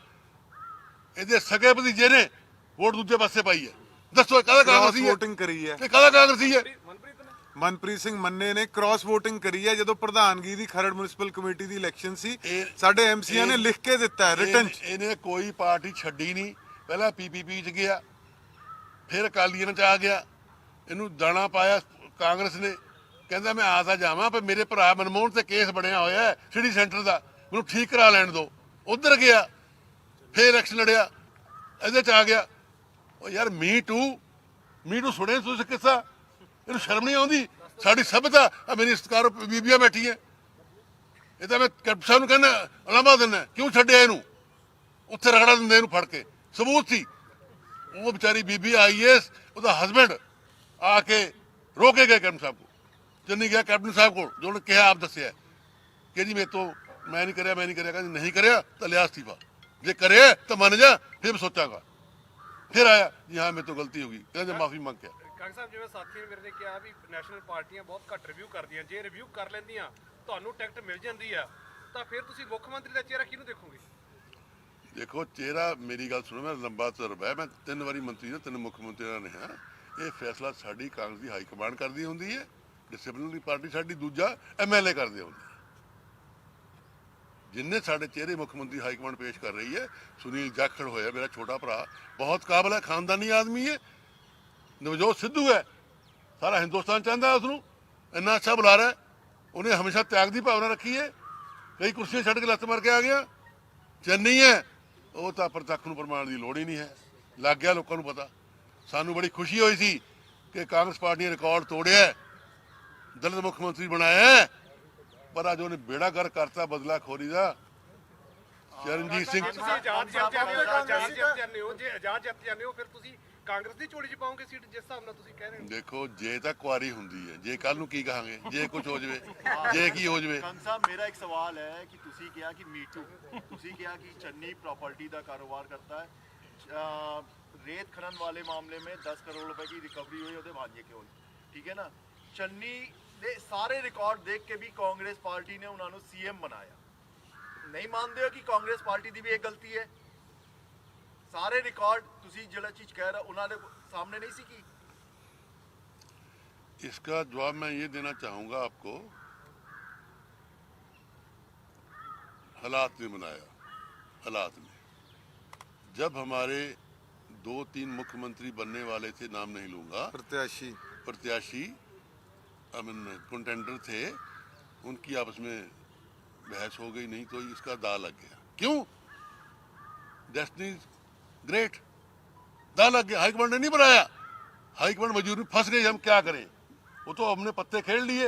Speaker 1: ਇਹਦੇ ਸਗੇ ਭਤੀਜੇ ਨੇ ਵੋਟ ਦੂਜੇ ਪਾਸੇ ਪਾਈ ਹੈ। ਦੱਸੋ ਕਾਹਦਾ ਕਾਂਗਰਸੀ ਹੈ?
Speaker 6: ਵੋਟਿੰਗ ਕਰੀ ਹੈ
Speaker 1: ਇਹ ਕਾਹਦਾ ਕਾਂਗਰਸੀ ਹੈ?
Speaker 7: ਮਨਪ੍ਰੀਤ ਨੇ
Speaker 6: ਮਨਪ੍ਰੀਤ ਸਿੰਘ ਮੰਨੇ ਨੇ ਕ੍ਰਾਸ ਵੋਟਿੰਗ ਕਰੀ ਹੈ। ਜਦੋਂ ਪ੍ਰਧਾਨਗੀ ਦੀ ਖਰੜ ਮਿਊਨਿਸਪਲ ਕਮੇਟੀ ਦੀ ਇਲੈਕਸ਼ਨ ਸੀ, ਸਾਡੇ MCA ਨੇ ਲਿਖ ਕੇ ਦਿੱਤਾ ਹੈ ਰਿਟਨ 'ਚ।
Speaker 1: ਇਹਨੇ ਕੋਈ ਪਾਰਟੀ ਛੱਡੀ ਨਹੀਂ। ਪਹਿਲਾਂ PPP 'ਚ ਗਿਆ, ਫਿਰ ਅਕਾਲੀਆਂ 'ਚ ਆ ਗਿਆ, ਇਹਨੂੰ ਦਾਣਾ ਪਾਇਆ ਕਾਂਗਰਸ ਨੇ। ਕਹਿੰਦਾ ਮੈਂ ਆ ਤਾਂ ਜਾਵਾਂ, ਪਰ ਮੇਰੇ ਭਰਾ ਮਨਮੋਹਨ ਤੇ ਕੇਸ ਬਣਿਆ ਹੋਇਆ ਹੈ ਸਿਟੀ ਸੈਂਟਰ ਦਾ, ਮੈਨੂੰ ਠੀਕ ਕਰਾ ਲੈਣ ਦਿਓ। ਉਧਰ ਗਿਆ, ਫਿਰ ਇਲੈਕਸ਼ਨ ਲੜਿਆ, ਇਹਦੇ 'ਚ ਆ ਗਿਆ। ਉਹ ਯਾਰ ਮੀ ਟੂ ਸੁਣੇ ਤੁਸੀਂ ਕਿੱਸਾ? ਇਹਨੂੰ ਸ਼ਰਮ ਨਹੀਂ ਆਉਂਦੀ? ਸਾਡੀ ਸਭਿਅਤਾ, ਮੇਰੀ ਸਤਿਕਾਰ ਬੀਬੀਆਂ ਬੈਠੀਆਂ, ਇਹ ਤਾਂ ਮੈਂ ਕੈਪਟਨ ਸਾਹਿਬ ਨੂੰ ਕਹਿੰਦਾ ਅਲਾਮਾ ਦਿੰਦਾ, ਕਿਉਂ ਛੱਡਿਆ ਇਹਨੂੰ? ਉੱਥੇ ਰਗੜਾ ਦਿੰਦੇ ਇਹਨੂੰ ਫੜ ਕੇ, ਸਬੂਤ ਸੀ। ਉਹ ਵਿਚਾਰੀ ਬੀਬੀ IAS, ਉਹਦਾ ਹਸਬੈਂਡ ਆ ਕੇ ਰੋਕੇ ਗਏ ਕੈਪਟਨ ਸਾਹਿਬ ਕੋਲ। ਚੰਨੀ ਗਿਆ ਕੈਪਟਨ ਸਾਹਿਬ ਕੋਲ, ਜੋ ਉਹਨੇ ਕਿਹਾ ਆਪ ਦੱਸਿਆ ਕਿ ਜੀ ਮੇਰੇ ਤੋਂ ਮੈਂ ਨਹੀਂ ਕਰਿਆ। ਕਹਿੰਦੀ ਨਹੀਂ ਕਰਿਆ ਤਾਂ ਲਿਆ ਅਸਤੀਫਾ, ਜੇ ਕਰਿਆ ਤਾਂ ਮੰਨ ਜਾ, ਫਿਰ ਸੋਚਾਂਗਾ। फिर आया जी हाँ मेरे तो गलती होगी, कहते माफी मंग के।
Speaker 2: ਕੰਗ ਸਾਹਿਬ ਜਿਵੇਂ ਸਾਥੀ ਨੇ ਮੇਰੇ ਨੇ ਕਿਹਾ ਵੀ ਨੈਸ਼ਨਲ ਪਾਰਟੀਆਂ ਬਹੁਤ ਘੱਟ ਰਿਵਿਊ ਕਰਦੀਆਂ, ਜੇ ਰਿਵਿਊ ਕਰ ਲੈਂਦੀਆਂ ਤੁਹਾਨੂੰ ਟਿਕਟ ਮਿਲ ਜਾਂਦੀ ਆ ਤਾਂ ਫਿਰ ਤੁਸੀਂ ਮੁੱਖ ਮੰਤਰੀ ਦਾ ਚਿਹਰਾ ਕਿਹਨੂੰ ਦੇਖੋਗੇ?
Speaker 1: ਦੇਖੋ ਚਿਹਰਾ, ਮੇਰੀ ਗੱਲ ਸੁਣੋ, ਮੈਂ ਲੰਬਾ ਤਜਰਬਾ ਹੈ, ਮੈਂ 3 ਵਾਰੀ ਮੰਤਰੀ ਦਾ 3 ਮੁੱਖ ਮੰਤਰੀਆਂ ਨੇ ਹਾਂ। ਇਹ ਫੈਸਲਾ ਸਾਡੀ ਕਾਂਗਰਸ ਦੀ ਹਾਈ ਕਮਾਂਡ ਕਰਦੀ ਹੁੰਦੀ ਹੈ, ਡਿਸਪਲਿਨਰੀ ਪਾਰਟੀ ਸਾਡੀ, ਦੂਜਾ MLA ਕਰਦੇ ਹੁੰਦੇ ਆ। ਜਿੰਨੇ ਸਾਡੇ ਚਿਹਰੇ ਮੁੱਖ ਮੰਤਰੀ ਹਾਈ ਕਮਾਂਡ ਪੇਸ਼ ਕਰ ਰਹੀ ਹੈ, ਸੁਨੀਲ ਜਾਖੜ ਹੋਇਆ ਮੇਰਾ ਛੋਟਾ ਭਰਾ, ਬਹੁਤ ਕਾਬਲ ਹੈ, ਖਾਨਦਾਨੀ ਆਦਮੀ ਹੈ। ਨਵਜੋਤ ਸਿੱਧੂ ਹੈ, ਸਾਰਾ ਹਿੰਦੁਸਤਾਨ ਚਾਹੁੰਦਾ ਉਸ ਨੂੰ, ਇੰਨਾ ਅੱਛਾ ਬੁਲਾ ਰਿਹਾ, ਉਹਨੇ ਹਮੇਸ਼ਾ ਤਿਆਗ ਦੀ ਭਾਵਨਾ ਰੱਖੀ ਹੈ, ਕਈ ਕੁਰਸੀਆਂ ਛੱਡ ਕੇ ਲੱਤ ਮਾਰ ਕੇ ਆ ਗਿਆ। ਚੰਨੀ ਹੈ, ਉਹ ਤਾਂ ਪ੍ਰਤੱਖ ਨੂੰ ਪ੍ਰਮਾਣ ਦੀ ਲੋੜ ਹੀ ਨਹੀਂ ਹੈ, ਲੱਗ ਗਿਆ ਲੋਕਾਂ ਨੂੰ ਪਤਾ। ਸਾਨੂੰ ਬੜੀ ਖੁਸ਼ੀ ਹੋਈ ਸੀ ਕਿ ਕਾਂਗਰਸ ਪਾਰਟੀ ਨੇ ਰਿਕਾਰਡ ਤੋੜਿਆ, ਦਲਿਤ ਮੁੱਖ ਮੰਤਰੀ ਬਣਾਇਆ, ਪਰ ਅੱਜ ਉਹਨੇ ਬੇੜਾ ਗਰ ਕਰਤਾ ਬਦਲਾਖੋਰੀ ਦਾ। ਚਰਨਜੀਤ ਸਿੰਘ
Speaker 2: ਤੁਸੀਂ ਆਜ਼ਾਦ ਜਿੱਤ ਜਾਂਦੇ ਹੋ, ਆਜ਼ਾਦ ਜਿੱਤ ਜਾਂਦੇ ਹੋ, ਜੇ ਆਜ਼ਾਦ ਜਿੱਤ ਜਾਂਦੇ ਹੋ ਫਿਰ ਤੁਸੀਂ ਕਾਂਗਰਸ ਦੀ ਝੋਲੀ 'ਚ ਪਾਓਗੇ ਸੀਟ, ਜਿਸ ਹਿਸਾਬ ਨਾਲ ਤੁਸੀਂ ਕਹਿ ਰਹੇ ਹੋ।
Speaker 1: ਦੇਖੋ ਜੇ ਤਾਂ ਕੁਆਰੀ ਹੁੰਦੀ ਹੈ, ਜੇ ਕੱਲ ਨੂੰ ਕੀ ਕਹਾਂਗੇ, ਜੇ ਕੁਝ ਹੋ ਜਾਵੇ, ਜੇ ਕੀ ਹੋ ਜਾਵੇ।
Speaker 8: ਕੰਗ ਸਾਹਿਬ ਮੇਰਾ ਇੱਕ ਸਵਾਲ ਹੈ ਕਿ ਤੁਸੀਂ ਕਿਹਾ ਕਿ ਮੀਟੂ, ਤੁਸੀਂ ਕਿਹਾ कि चन्नी प्रॉपर्टी का कारोबार करता है, रेत खनन वाले मामले में 10 करोड़ रुपए की रिकवरी हुई ਉਹਦੇ ਭਾਂਜੇ ਕੋਲ, ਠੀਕ ਹੈ ਨਾ। ਚੰਨੀ ਦੇ ਸਾਰੇ ਰਿਕਾਰਡ ਦੇਖ ਕੇ ਵੀ ਕਾਂਗਰਸ ਪਾਰਟੀ ਨੇ ਉਹਨਾਂ ਨੂੰ CM ਬਣਾਇਆ, ਨਹੀਂ ਮੰਨਦੇ ਹੋ ਕਿ ਕਾਂਗਰਸ ਪਾਰਟੀ ਦੀ ਵੀ ਇਹ ਗਲਤੀ ਹੈ? ਸਾਰੇ ਰਿਕਾਰਡ ਤੁਸੀਂ ਜਿਹੜਾ ਚੀਜ਼ ਕਹਿ ਰਹੇ ਉਹਨਾਂ ਦੇ ਸਾਹਮਣੇ नहीं सी की?
Speaker 1: इसका जवाब मैं ये देना चाहूंगा आपको, हालात ने बनाया, हालात ने। जब हमारे 2-3 मुख्यमंत्री बनने वाले थे, नाम नहीं लूंगा, प्रत्याशी कंटेंडर थे, उनकी आपस में बहस हो गई, नहीं तो इसका दाव लग गया। क्यों? डेस्टिनी ग्रेट, दाव लग गया। हाईकमांड ने नहीं बनाया, हाईकमांड मजबूरी में फंस गई, हम क्या करें। वो तो हमने पत्ते खेल लिए,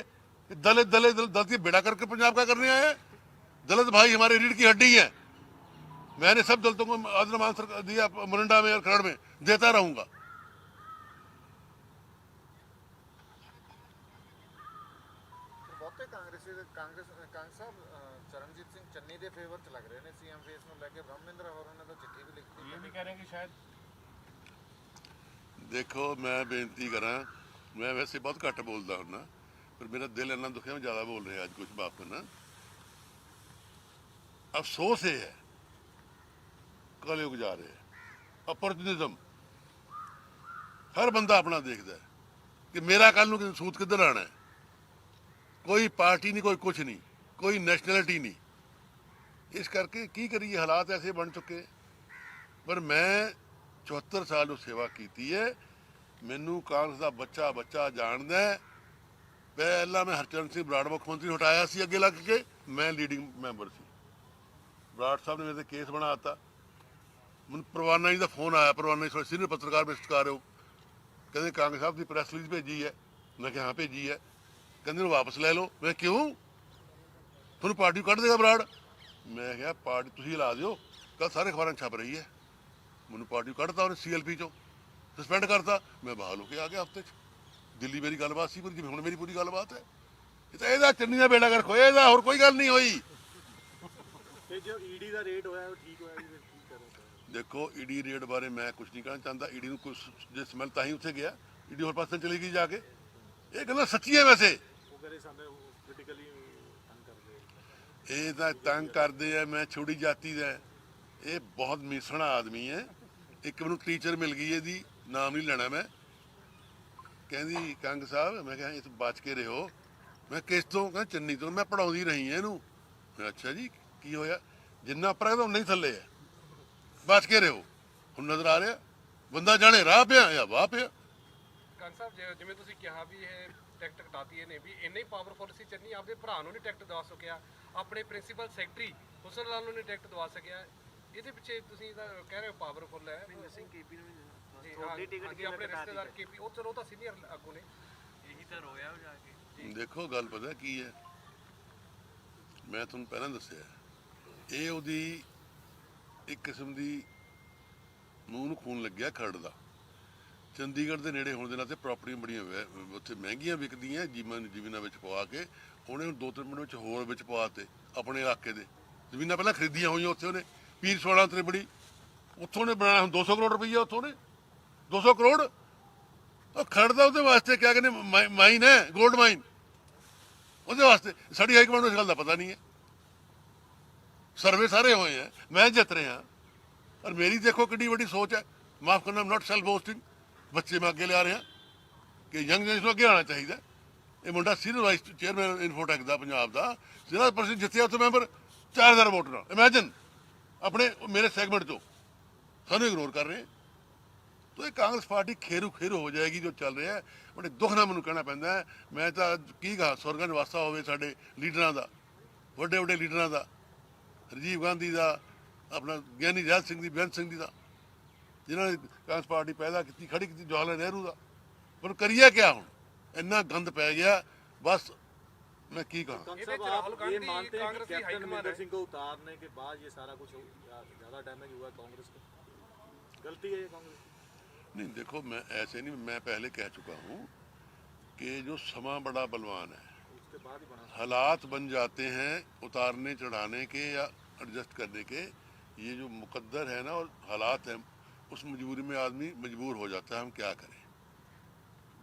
Speaker 1: दलित दलित दलित की बेड़ा करके पंजाब का करने आए हैं। दलित भाई हमारे रीढ़ की हड्डी है, मैंने सब दलितों को आदर मान दिया, मोरिंडा में और खरड़ में देता रहूंगा।
Speaker 5: ਬਹੁਤੇ ਕਾਂਗਰਸ ਸਾਹਿਬ ਚਰਨਜੀਤ ਸਿੰਘ ਚੰਨੀ ਦੇ ਫੇਵਰ ਚ ਲੱਗ ਰਹੇ ਨੇ CM ਫੇਸ ਨੂੰ ਲੈ ਕੇ। ਬ੍ਰਹਮਿੰਦਰ ਹੋਰਾਂ ਨੇ ਤਾਂ ਚਿੱਠੀ ਵੀ ਲਿਖੀ।
Speaker 2: ਇਹ ਵੀ ਕਹਿ ਰਹੇ ਕਿ ਸ਼ਾਇਦ
Speaker 1: देखो मैं बेनती करा, मैं वैसे बहुत घट बोलता हूँ, पर मेरा दिल इन्ना दुखिया, मैं ज़्यादा बोल रहा अज कुछ माफ करना। अफसोस ये है, कलयुग जा रहे हैं, अपॉर्चुनिज्म, हर बंदा अपना देखता है कि मेरा कल नूं सूत किधर आना है। कोई पार्टी नहीं, कोई कुछ नहीं, कोई नैशनैलिटी नहीं। इस करके की करिए, हालात ऐसे बन चुके। पर मैं 74 साल ਨੂੰ ਸੇਵਾ ਕੀਤੀ ਹੈ, ਮੈਨੂੰ ਕਾਂਗਰਸ ਦਾ ਬੱਚਾ ਜਾਣਦਾ ਹੈ। ਪਹਿਲਾਂ ਮੈਂ ਹਰਚਰਨ ਸਿੰਘ ਬਰਾੜ ਮੁੱਖ ਮੰਤਰੀ ਨੂੰ ਹਟਾਇਆ ਸੀ, ਅੱਗੇ ਲੱਗ ਕੇ ਮੈਂ ਲੀਡਿੰਗ ਮੈਂਬਰ ਸੀ। ਬਰਾੜ ਸਾਹਿਬ ਨੇ ਮੇਰੇ ਤੇ ਕੇਸ ਬਣਾਤਾ। ਮੈਨੂੰ ਪਰਵਾਨਾ ਜੀ ਦਾ ਫੋਨ ਆਇਆ, ਪਰਵਾਨਾ ਜੀ ਸੀਨੀਅਰ ਪੱਤਰਕਾਰ ਮਿਸਟਕਾਰ ਹੋ, ਕਹਿੰਦੇ ਕਾਂਗਰਸ ਸਾਹਿਬ ਦੀ ਪ੍ਰੈਸ ਰਿਲੀਜ਼ ਭੇਜੀ ਹੈ। ਮੈਂ ਕਿਹਾ ਹਾਂ ਭੇਜੀ ਹੈ। ਕਹਿੰਦੇ ਨੂੰ ਵਾਪਸ ਲੈ ਲਓ। ਮੈਂ ਕਿਉਂ, ਤੁਹਾਨੂੰ ਪਾਰਟੀ ਕੱਢ ਦੇਗਾ ਬਰਾੜ। ਮੈਂ ਕਿਹਾ ਪਾਰਟੀ ਤੁਸੀਂ ਹਿਲਾ ਦਿਓ, ਕੱਲ ਸਾਰੇ ਅਖਬਾਰਾਂ ਛਪ ਰਹੀ ਹੈ। ਮੈਨੂੰ ਪਾਰਟੀ ਕੱਢਤਾ ਉਹਨੇ, CLP ਚੋਂ ਸਸਪੈਂਡ ਕਰਤਾ। ਮੈਂ ਬਹਾਲ ਹੋ ਕੇ ਆ ਗਿਆ ਹਫ਼ਤੇ 'ਚ। ਦਿੱਲੀ ਮੇਰੀ ਗੱਲਬਾਤ ਸੀ, ਪਰ ਜਿਵੇਂ ਹੁਣ ਮੇਰੀ ਪੂਰੀ ਗੱਲਬਾਤ ਹੈ। ਇਹ ਤਾਂ ਇਹਦਾ ਚੰਨੀ ਦਾ ਬੇੜਾ ਕਰ ਖੋਇਆ, ਇਹਦਾ ਹੋਰ ਕੋਈ ਗੱਲ ਨਹੀਂ ਹੋਈ।
Speaker 8: ਤੇ ਜੋ ਈਡੀ ਦਾ ਰੇਟ ਹੋਇਆ ਉਹ ਠੀਕ ਹੋਇਆ ਜੀ, ਫਿਰ ਕੀ ਕਰੋ?
Speaker 1: ਦੇਖੋ ਈਡੀ ਰੇਟ ਬਾਰੇ ਮੈਂ ਕੁਝ ਨਹੀਂ ਕਹਿਣਾ ਚਾਹੁੰਦਾ। ਈਡੀ ਨੂੰ ਕੁਝ ਜੇ ਸਮੈਲ ਤਾਂ ਹੀ ਉੱਥੇ ਗਿਆ, ਈਡੀ ਹੋਰ ਪਾਸੇ ਚਲੀ ਗਈ ਜਾ ਕੇ। ਇਹ ਗੱਲਾਂ ਸੱਚੀਆਂ ਵੈਸੇ,
Speaker 8: ਉਹ ਕਰੇ ਸਾਨੂੰ ਕ੍ਰਿਟੀਕਲੀ ਤੰਗ ਕਰਦੇ।
Speaker 1: ਇਹ ਤਾਂ ਤੰਗ ਕਰਦੇ ਆ। ਮੈਂ ਛੋਟੀ ਜਾਤੀ ਦਾ, ਇਹ ਬਹੁਤ ਮੀਸਣਾ ਆਦਮੀ ਹੈ। ਇੱਕ ਮੈਨੂੰ ਟੀਚਰ ਮਿਲ ਗਈ, ਇਹਦੀ ਨਾਮ ਨਹੀਂ ਲੈਣਾ ਮੈਂ, ਕਹਿੰਦੀ ਕੰਗ ਸਾਹਿਬ, ਮੈਂ ਕਿਹਾ ਇਸ ਬਚ ਕੇ ਰਹੋ। ਮੈਂ ਕਿਸ ਤੋਂ, ਕਹਿੰਦਾ ਚੰਨੀ ਤੋਂ, ਮੈਂ ਪੜਾਉਂਦੀ ਰਹੀ ਹਾਂ ਇਹਨੂੰ। ਮੈਂ ਅੱਛਾ ਜੀ ਕੀ ਹੋਇਆ, ਜਿੰਨਾ ਉੱਪਰ ਹੈ ਉਨਾ ਹੀ ਥੱਲੇ ਹੈ, ਬਚ ਕੇ ਰਹੋ। ਹੁਣ ਨਜ਼ਰ ਆ ਰਿਹਾ ਬੰਦਾ ਜਾਣੇ ਰਾਹ ਪਿਆ ਜਾਂ ਵਾਹ ਪਿਆ।
Speaker 2: ਕੰਗ ਸਾਹਿਬ ਜਿਵੇਂ ਤੁਸੀਂ ਕਿਹਾ ਵੀ ਇਹ ਟਿਕਟ ਕਟਾਤੀ ਇਹਨੇ, ਵੀ ਇੰਨੇ ਹੀ ਪਾਵਰਫੁਲ ਸੀ ਚੰਨੀ, ਆਪਦੇ ਭਰਾ ਨੂੰ ਨਹੀਂ ਟਿਕਟ ਦਵਾ ਸਕਿਆ, ਆਪਣੇ ਪ੍ਰਿੰਸੀਪਲ ਸੈਕਟਰੀ ਹੁਸਨ ਲਾਲ ਨੂੰ ਨਹੀਂ ਟਿਕਟ ਦਵਾ ਸਕਿਆ। ਇਹਦੇ ਪਿੱਛੇ ਤੁਸੀਂ ਤਾਂ ਕਹਿ ਰਹੇ ਹੋ ਪਾਵਰਫੁਲ ਹੈ।
Speaker 3: ਸਿੰਘ KP ਨੂੰ
Speaker 2: ਤੁਹਾਡੀ ਟਿਕਟ ਕੀ ਆਪਣੇ ਰਿਸ਼ਤੇਦਾਰ KP, ਉਹ ਚਲੋ ਤਾਂ ਸੀਨੀਅਰ ਆਗੂ ਨੇ, ਇਹੀ ਤਾਂ ਰੋਇਆ ਹੋ ਜਾ ਕੇ।
Speaker 1: ਦੇਖੋ ਗੱਲ ਪਤਾ ਕੀ ਹੈ, ਮੈਂ ਤੁਹਾਨੂੰ ਪਹਿਲਾਂ ਦੱਸਿਆ, ਇਹ ਉਹਦੀ ਇੱਕ ਕਿਸਮ ਦੀ ਮੂੰਹ ਨੂੰ ਖੂਨ ਲੱਗਿਆ ਖਰੜ ਦਾ। ਚੰਡੀਗੜ੍ਹ ਦੇ ਨੇੜੇ ਹੋਣ ਦੇ ਨਾਤੇ ਪ੍ਰਾਪਰਟੀਆਂ ਬੜੀਆਂ ਉੱਥੇ ਮਹਿੰਗੀਆਂ ਵਿਕਦੀਆਂ, ਜ਼ਮੀਨਾਂ ਵਿੱਚ ਪਵਾ ਕੇ ਉਹਨੇ 2-3 ਮਿੰਟ ਵਿੱਚ ਹੋਰ ਵਿੱਚ ਪਵਾਤੇ ਆਪਣੇ ਇਲਾਕੇ ਦੇ। ਜ਼ਮੀਨਾਂ ਪਹਿਲਾਂ ਖਰੀਦੀਆਂ ਹੋਈਆਂ ਉੱਥੇ, ਉਹਨੇ ਪੀਰ ਸੋਲਾਂ ਤਰੇ ਬੜੀ ਉੱਥੋਂ ਨੇ ਬਣਾਇਆ, ਹੁਣ 200 ਕਰੋੜ ਰੁਪਈਆ ਉੱਥੋਂ ਨੇ 200 ਕਰੋੜ ਉਹ ਖੜਦਾ ਉਹਦੇ ਵਾਸਤੇ ਕਿਆ ਕਹਿੰਦੇ ਮਾਈਨ ਹੈ, ਗੋਲਡ ਮਾਈਨ, ਉਹਦੇ ਵਾਸਤੇ ਸਾਡੀ ਹਾਈ ਕਮਾਂਡ ਨੂੰ ਇਸ ਗੱਲ ਦਾ ਪਤਾ ਨਹੀਂ ਹੈ। ਸਰਵੇ ਸਾਰੇ ਹੋਏ ਹੈ, ਮੈਂ ਜਿੱਤ ਰਿਹਾ, ਔਰ ਮੇਰੀ ਦੇਖੋ ਕਿੰਨੀ ਵੱਡੀ ਸੋਚ ਹੈ। ਮਾਫ ਕਰਨਾ, ਨਾਟ ਸੈਲਫ ਬੋਸਟਿੰਗ, ਬੱਚੇ ਮੈਂ ਅੱਗੇ ਲਿਆ ਰਿਹਾ ਕਿ ਯੰਗ ਜਨਰੇਸ਼ਨ ਨੂੰ ਅੱਗੇ ਆਉਣਾ ਚਾਹੀਦਾ। ਇਹ ਮੁੰਡਾ ਸੀਨੀਅਰ ਵਾਈਸ ਚੇਅਰਮੈਨ ਇਨਫੋਟੈਕ ਦਾ ਪੰਜਾਬ ਦਾ, ਜਿਹੜਾ ਪਰਸਨ ਜਿੱਤਿਆ ਉੱਥੇ ਮੈਂਬਰ 4000 ਵੋਟ ਨਾਲ, ਇਮੈਜਿਨ ਆਪਣੇ ਮੇਰੇ ਸੈਗਮੈਂਟ ਤੋਂ ਸਾਨੂੰ ਇਗਨੋਰ ਕਰ ਰਹੇ। तो ये कांग्रेस पार्टी खेरू खेरू हो जाएगी जो चल रहा है। बड़े दुख ਨਾਲ ਮੈਨੂੰ ਕਹਿਣਾ ਪੈਂਦਾ ਹੈ। ਮੈਂ ਤਾਂ ਕੀ ਕਹਾਂ, ਸਵਰਗਾਂ 'ਚ ਵਾਸਾ ਹੋਵੇ ਸਾਡੇ ਲੀਡਰਾਂ ਦਾ, ਵੱਡੇ ਵੱਡੇ ਲੀਡਰਾਂ ਦਾ, ਰਾਜੀਵ ਗਾਂਧੀ ਦਾ, ਆਪਣਾ ਗਿਆਨੀ ਜੈਲ ਸਿੰਘ ਦੀ, ਬੇਅੰਤ ਸਿੰਘ ਦੀ ਦਾ, ਜਿਨ੍ਹਾਂ ਨੇ ਕਾਂਗਰਸ ਪਾਰਟੀ ਪੈਦਾ ਕੀਤੀ, ਖੜੀ ਕੀਤੀ, ਜਵਾਹਰ ਲਾਲ ਨਹਿਰੂ ਦਾ। ਪਰ ਕਰੀਏ ਕਿਆ ਹੁਣ, ਇੰਨਾ ਗੰਦ ਪੈ ਗਿਆ ਬਸ, मैं की कहा।
Speaker 2: ਇਹਦੇ 'ਚ ਰਾਹੁਲ ਗਾਂਧੀ ਕਾਂਗਰਸ ਦੀ ਹਾਈ ਕਮਾਂਡ ਹੈ।
Speaker 8: सिंह को उतारने के बाद ये सारा कुछ ज़्यादा डैमेज हुआ कांग्रेस को, गलती है ये कांग्रेस की।
Speaker 1: नहीं देखो, मैं ऐसे नहीं, मैं पहले कह चुका हूँ कि जो समा बड़ा बलवान है,
Speaker 8: उसके बाद ही बना
Speaker 1: हालात बन जाते हैं उतारने चढ़ाने के या एडजस्ट करने के। ये जो मुकद्दर है ना और हालात हैं, उस मजबूरी में आदमी मजबूर हो जाता है। हम क्या करें,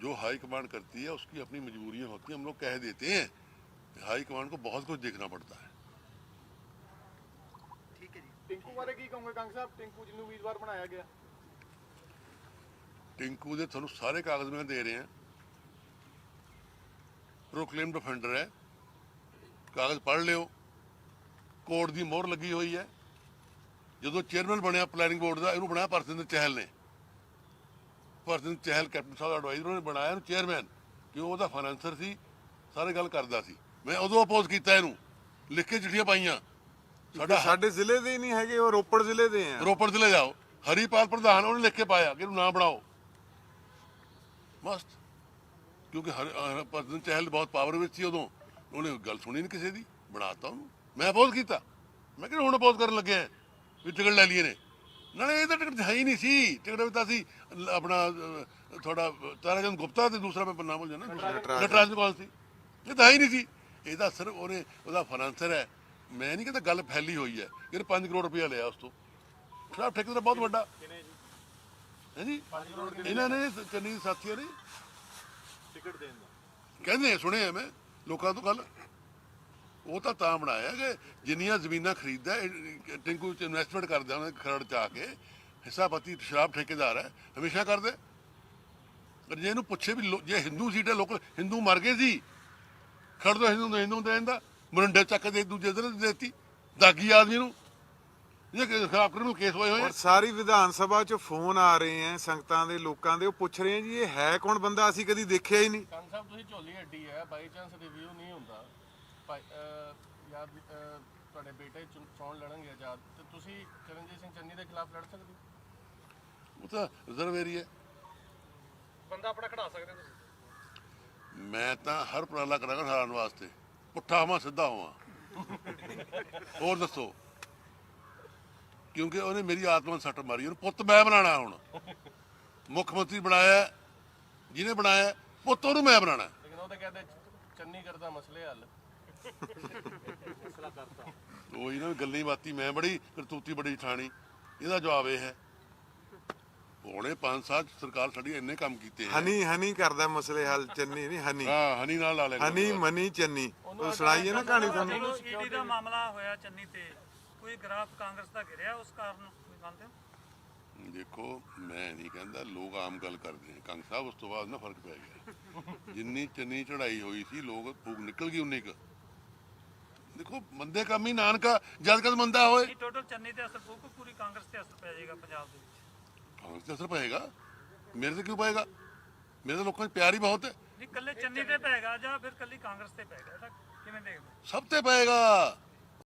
Speaker 1: जो हाई कमांड करती है उसकी अपनी मजबूरियाँ होती हैं। हम लोग कह देते हैं, हाई कमांड को बहुत कुछ देखना पड़ता है।
Speaker 3: ਠੀਕ ਹੈ ਜੀ।
Speaker 7: ਟਿੰਕੂ ਬਾਰੇ ਕੀ ਕਹੋਗੇ ਕੰਗ ਸਾਹਿਬ? ਟਿੰਕੂ ਜਿਹਨੂੰ ਉਮੀਦਵਾਰ ਬਣਾਇਆ ਗਿਆ।
Speaker 1: टिंकू ਦੇ ਤੁਹਾਨੂੰ ਸਾਰੇ ਕਾਗਜ਼ ਮੈਂ ਦੇ ਰਹੇ ਹਾਂ, ਪ੍ਰੋਕਲੇਮ ਡਿਫੈਂਡਰ ਹੈ, ਕਾਗਜ਼ ਪੜ੍ਹ ਲਿਓ, ਕੋਰਟ ਦੀ ਮੋਹਰ ਲੱਗੀ ਹੋਈ ਹੈ। ਜਦੋਂ ਚੇਅਰਮੈਨ ਬਣਿਆ ਪਲੈਨਿੰਗ ਬੋਰਡ ਦਾ, ਇਹਨੂੰ ਬਣਾਇਆ ਭਰਤਿੰਦਰ ਚਹਿਲ ਨੇ। ਭਰਤਿੰਦਰ ਚਹਿਲ ਕੈਪਟਨ ਸਾਹਿਬ ਦਾ ਐਡਵਾਈਜ਼ਰ, ਉਹਨੇ ਬਣਾਇਆ ਇਹਨੂੰ ਚੇਅਰਮੈਨ, ਕਿਉਂ ਉਹਦਾ ਫਾਈਨੈਂਸਰ ਸੀ, ਸਾਰੇ ਗੱਲ ਕਰਦਾ ਸੀ। ਮੈਂ ਉਦੋਂ ਅਪੋਜ਼ ਕੀਤਾ ਇਹਨੂੰ, ਲਿਖ ਕੇ ਚਿੱਠੀਆਂ ਪਾਈਆਂ।
Speaker 6: ਸਾਡੇ ਜ਼ਿਲ੍ਹੇ ਦੇ ਹੀ ਨਹੀਂ ਹੈਗੇ, ਉਹ ਰੋਪੜ ਜ਼ਿਲ੍ਹੇ ਦੇ ਆ।
Speaker 1: ਰੋਪੜ ਜ਼ਿਲ੍ਹੇ ਜਾਓ, ਹਰੀਪਾਲ ਪ੍ਰਧਾਨ ਉਹਨੇ ਲਿਖ ਕੇ ਪਾਇਆ ਕਿ ਇਹਨੂੰ ਨਾ ਬਣਾਓ, ਮਸਤ। ਕਿਉਂਕਿ ਭਰਤਿੰਦਰ ਚਹਿਲ ਬਹੁਤ ਪਾਵਰ ਵਿੱਚ ਸੀ ਉਦੋਂ, ਉਹਨੇ ਗੱਲ ਸੁਣੀ ਨਹੀਂ ਕਿਸੇ ਦੀ, ਬਣਾਤਾ ਉਹਨੂੰ। ਮੈਂ ਅਪੋਜ਼ ਕੀਤਾ, ਮੈਂ ਕਿਹਾ ਹੁਣ ਅਪੋਜ਼ ਕਰਨ ਲੱਗੇ ਆ ਵੀ ਟਿਕਟ ਲੈ ਲਈਏ ਨੇ। ਨਾਲੇ ਇਹ ਤਾਂ ਟਿਕਟ ਹੈ ਹੀ ਨਹੀਂ ਸੀ, ਟਿਕਟ ਵਿੱਚ ਤਾਂ ਸੀ ਆਪਣਾ ਤੁਹਾਡਾ ਤਾਰਾਚੰਦ ਗੁਪਤਾ ਤੇ ਦੂਸਰਾ ਮੈਂ ਨਾਮ ਭੁੱਲ ਜਾਣਾ, ਨਟਰਾਜ ਕੌਣ ਸੀ, ਇਹ ਤਾਂ ਹੈ ਹੀ ਨਹੀਂ ਸੀ। ਇਹਦਾ ਸਿਰਫ ਉਹਦਾ ਫਾਈਨੈਂਸਰ ਹੈ। ਮੈਂ ਨਹੀਂ ਕਹਿੰਦਾ, ਗੱਲ ਫੈਲੀ ਹੋਈ ਹੈ। ਇਹਨੇ 5 ਕਰੋੜ ਰੁਪਇਆ ਲਿਆ ਉਸ ਤੋਂ। ਸ਼ਰਾਬ ਠੇਕੇਦਾਰ ਬਹੁਤ ਵੱਡਾ ਹੈ ਜੀ, ਇਹਨਾਂ ਨੇ ਚੰਨੀ ਸਾਥੀਆਂ ਨੇ
Speaker 8: टिकट देने का।
Speaker 1: ਕਹਿੰਦੇ ਸੁਣਿਆ ਮੈਂ ਲੋਕਾਂ ਤੋਂ ਗੱਲ। ਉਹ ਤਾਂ ਬਣਾਇਆ ਕਿ ਜਿੰਨੀਆਂ ਜ਼ਮੀਨਾਂ ਖਰੀਦਦਾ ਟਿੰਕੂ ਚ ਇਨਵੈਸਟਮੈਂਟ ਕਰਦਾ, ਉਹਨੇ ਖਰੜ ਚ ਆ ਕੇ ਹਿੱਸਾਪਤੀ ਸ਼ਰਾਬ ਠੇਕੇਦਾਰ ਹੈ, ਹਮੇਸ਼ਾ ਕਰਦੇ। ਪਰ ਜੇ ਇਹਨੂੰ ਪੁੱਛੇ ਵੀ ਜੇ ਹਿੰਦੂ ਸੀਟ ਹੈ, ਲੋਕਲ ਹਿੰਦੂ ਮਰ ਗਏ ਸੀ, ਖੜ ਦੋ ਹਿੰਦੂ ਦੇ ਦਿੰਦਾ, ਮੁਰੰਡੇ ਚੱਕ ਦੇ ਦੂਜੇ ਦਿਨ ਦੇਤੀ ਦਾਗੀ ਆਦਮੀ ਨੂੰ, ਇਹ ਖਿਲਾਫ ਕ੍ਰਿਮੀਨਲ ਕੇਸ ਹੋਏ ਹੋਏ ਆ।
Speaker 6: ਔਰ ਸਾਰੀ ਵਿਧਾਨ ਸਭਾ 'ਚ ਫੋਨ ਆ ਰਹੇ ਆ ਸੰਗਤਾਂ ਦੇ, ਲੋਕਾਂ ਦੇ, ਉਹ ਪੁੱਛ ਰਹੇ ਆ ਜੀ ਇਹ ਹੈ ਕੌਣ ਬੰਦਾ, ਅਸੀਂ ਕਦੀ ਦੇਖਿਆ ਹੀ ਨਹੀਂ।
Speaker 9: ਕੰਗ ਸਾਹਿਬ ਤੁਸੀਂ ਝੋਲੀ ਅੱਡੀ ਹੈ, ਬਾਈ ਚਾਂਸ ਰਿਵਿਊ ਨਹੀਂ ਹੁੰਦਾ, ਯਾਦ ਤੁਹਾਡੇ ਬੇਟੇ ਚੋਣ ਲੜਨਗੇ ਆਜ਼ਾਦ, ਤੇ ਤੁਸੀਂ ਚਰਨਜੀਤ ਸਿੰਘ ਚੰਨੀ ਦੇ ਖਿਲਾਫ ਲੜ ਸਕਦੇ ਹੋ?
Speaker 1: ਉਹ ਤਾਂ ਰਿਜ਼ਰਵ ਏਰੀਆ।
Speaker 2: ਬੰਦਾ ਆਪਣਾ ਖੜਾ ਸਕਦੇ ਤੁਸੀਂ।
Speaker 1: ਮੈਂ ਤਾਂ ਹਰ ਉਪਰਾਲਾ ਕਰਾਂਗਾ ਹਰਾਉਣ ਵਾਸਤੇ, ਪੁੱਠਾ ਹੋਵਾਂ ਸਿੱਧਾ ਹੋਵਾਂ। ਹੋਰ ਦੱਸੋ, ਕਿਉਂਕਿ ਉਹਨੇ ਮੇਰੀ ਆਤਮਾ ਨੂੰ ਸੱਟ ਮਾਰੀ। ਉਹਨੂੰ ਪੁੱਤ ਮੈਂ ਬਣਾਉਣਾ, ਹੁਣ ਮੁੱਖ ਮੰਤਰੀ ਬਣਾਇਆ ਜਿਹਨੇ ਬਣਾਇਆ, ਪੁੱਤ ਉਹਨੂੰ ਮੈਂ ਬਣਾਉਣਾ।
Speaker 9: ਲੇਕਿਨ ਉਹ ਤਾਂ ਕਹਿੰਦੇ ਚੰਨੀ ਕਰਦਾ ਮਸਲੇ ਹੱਲ।
Speaker 1: ਉਹੀ ਨਾ, ਗੱਲੀ ਬਾਤੀ ਮੈਂ ਬੜੀ ਕਰਤੂਤੀ, ਬੜੀ ਠਾਣੀ। ਇਹਦਾ ਜਵਾਬ ਇਹ ਹੈ, ਹੁਣੇ 5 ਸਾਲ ਸਰਕਾਰ ਸਾਡੀ ਇੰਨੇ ਕੰਮ ਕੀਤੇ ਹੈ।
Speaker 6: ਹਨੀ ਕਰਦਾ ਮਸਲੇ ਹੱਲ, ਚੰਨੀ ਨਹੀਂ, ਹਨੀ
Speaker 1: ਹਾਂ, ਹਨੀ ਨਾਲ ਲਾ ਲੈ,
Speaker 6: ਹਨੀ ਮਨੀ ਚੰਨੀ। ਉਹ ਸੁਣਾਈਏ ਨਾ ਕਹਾਣੀ ਤੁਹਾਨੂੰ।
Speaker 10: ਈਡੀ ਦਾ ਮਾਮਲਾ ਹੋਇਆ ਚੰਨੀ ਤੇ, ਕੋਈ ਗ੍ਰਾਫ ਕਾਂਗਰਸ ਦਾ ਗਿਰਿਆ ਉਸ ਕਾਰਨ, ਕੋਈ ਮੰਨਦੇ ਹੋ?
Speaker 1: ਦੇਖੋ, ਮੈਂ ਨਹੀਂ ਕਹਿੰਦਾ, ਲੋਕ ਆਮ ਗੱਲ ਕਰਦੇ ਨੇ ਕੰਗ ਸਾਹਿਬ। ਉਸ ਤੋਂ ਬਾਅਦ ਨਾ ਫਰਕ ਪੈ ਗਿਆ। ਜਿੰਨੀ ਚੰਨੀ ਚੜਾਈ ਹੋਈ ਸੀ, ਲੋਕ ਫੂਕ ਨਿਕਲ ਗਈ ਉਨੀ ਕੁ। ਦੇਖੋ, ਮੰਦੇ ਕੰਮ ਹੀ ਨਾਨਕਾ, ਜਦ ਕਦ ਮੰਦਾ ਹੋਏ।
Speaker 10: ਨਹੀਂ, ਟੋਟਲ ਚੰਨੀ ਤੇ ਅਸਰ ਪਊਗਾ, ਪੂਰੀ ਕਾਂਗਰਸ ਤੇ ਅਸਰ ਪੈ ਜਾਏਗਾ ਪੰਜਾਬ ਦੇ ਵਿੱਚ।
Speaker 1: ਕਾਂਗਰਸ ਤੇ ਅਸਰ ਪਏਗਾ, ਮੇਰੇ ਤੇ ਕਿਉਂ ਪਏਗਾ? ਮੇਰੇ ਤਾਂ ਲੋਕਾਂ 'ਚ ਪਿਆਰ ਹੀ ਬਹੁਤ ਹੈ।
Speaker 10: ਨਹੀਂ, ਕੱਲੇ ਚੰਨੀ ਤੇ ਪਏਗਾ ਜਾਂ ਫਿਰ ਕੱਲੀ ਕਾਂਗਰਸ ਤੇ ਪਏਗਾ, ਇਹਦਾ ਕਿਵੇਂ ਦੇਖਦੇ?
Speaker 1: ਸਭ ਤੇ ਪਏਗਾ।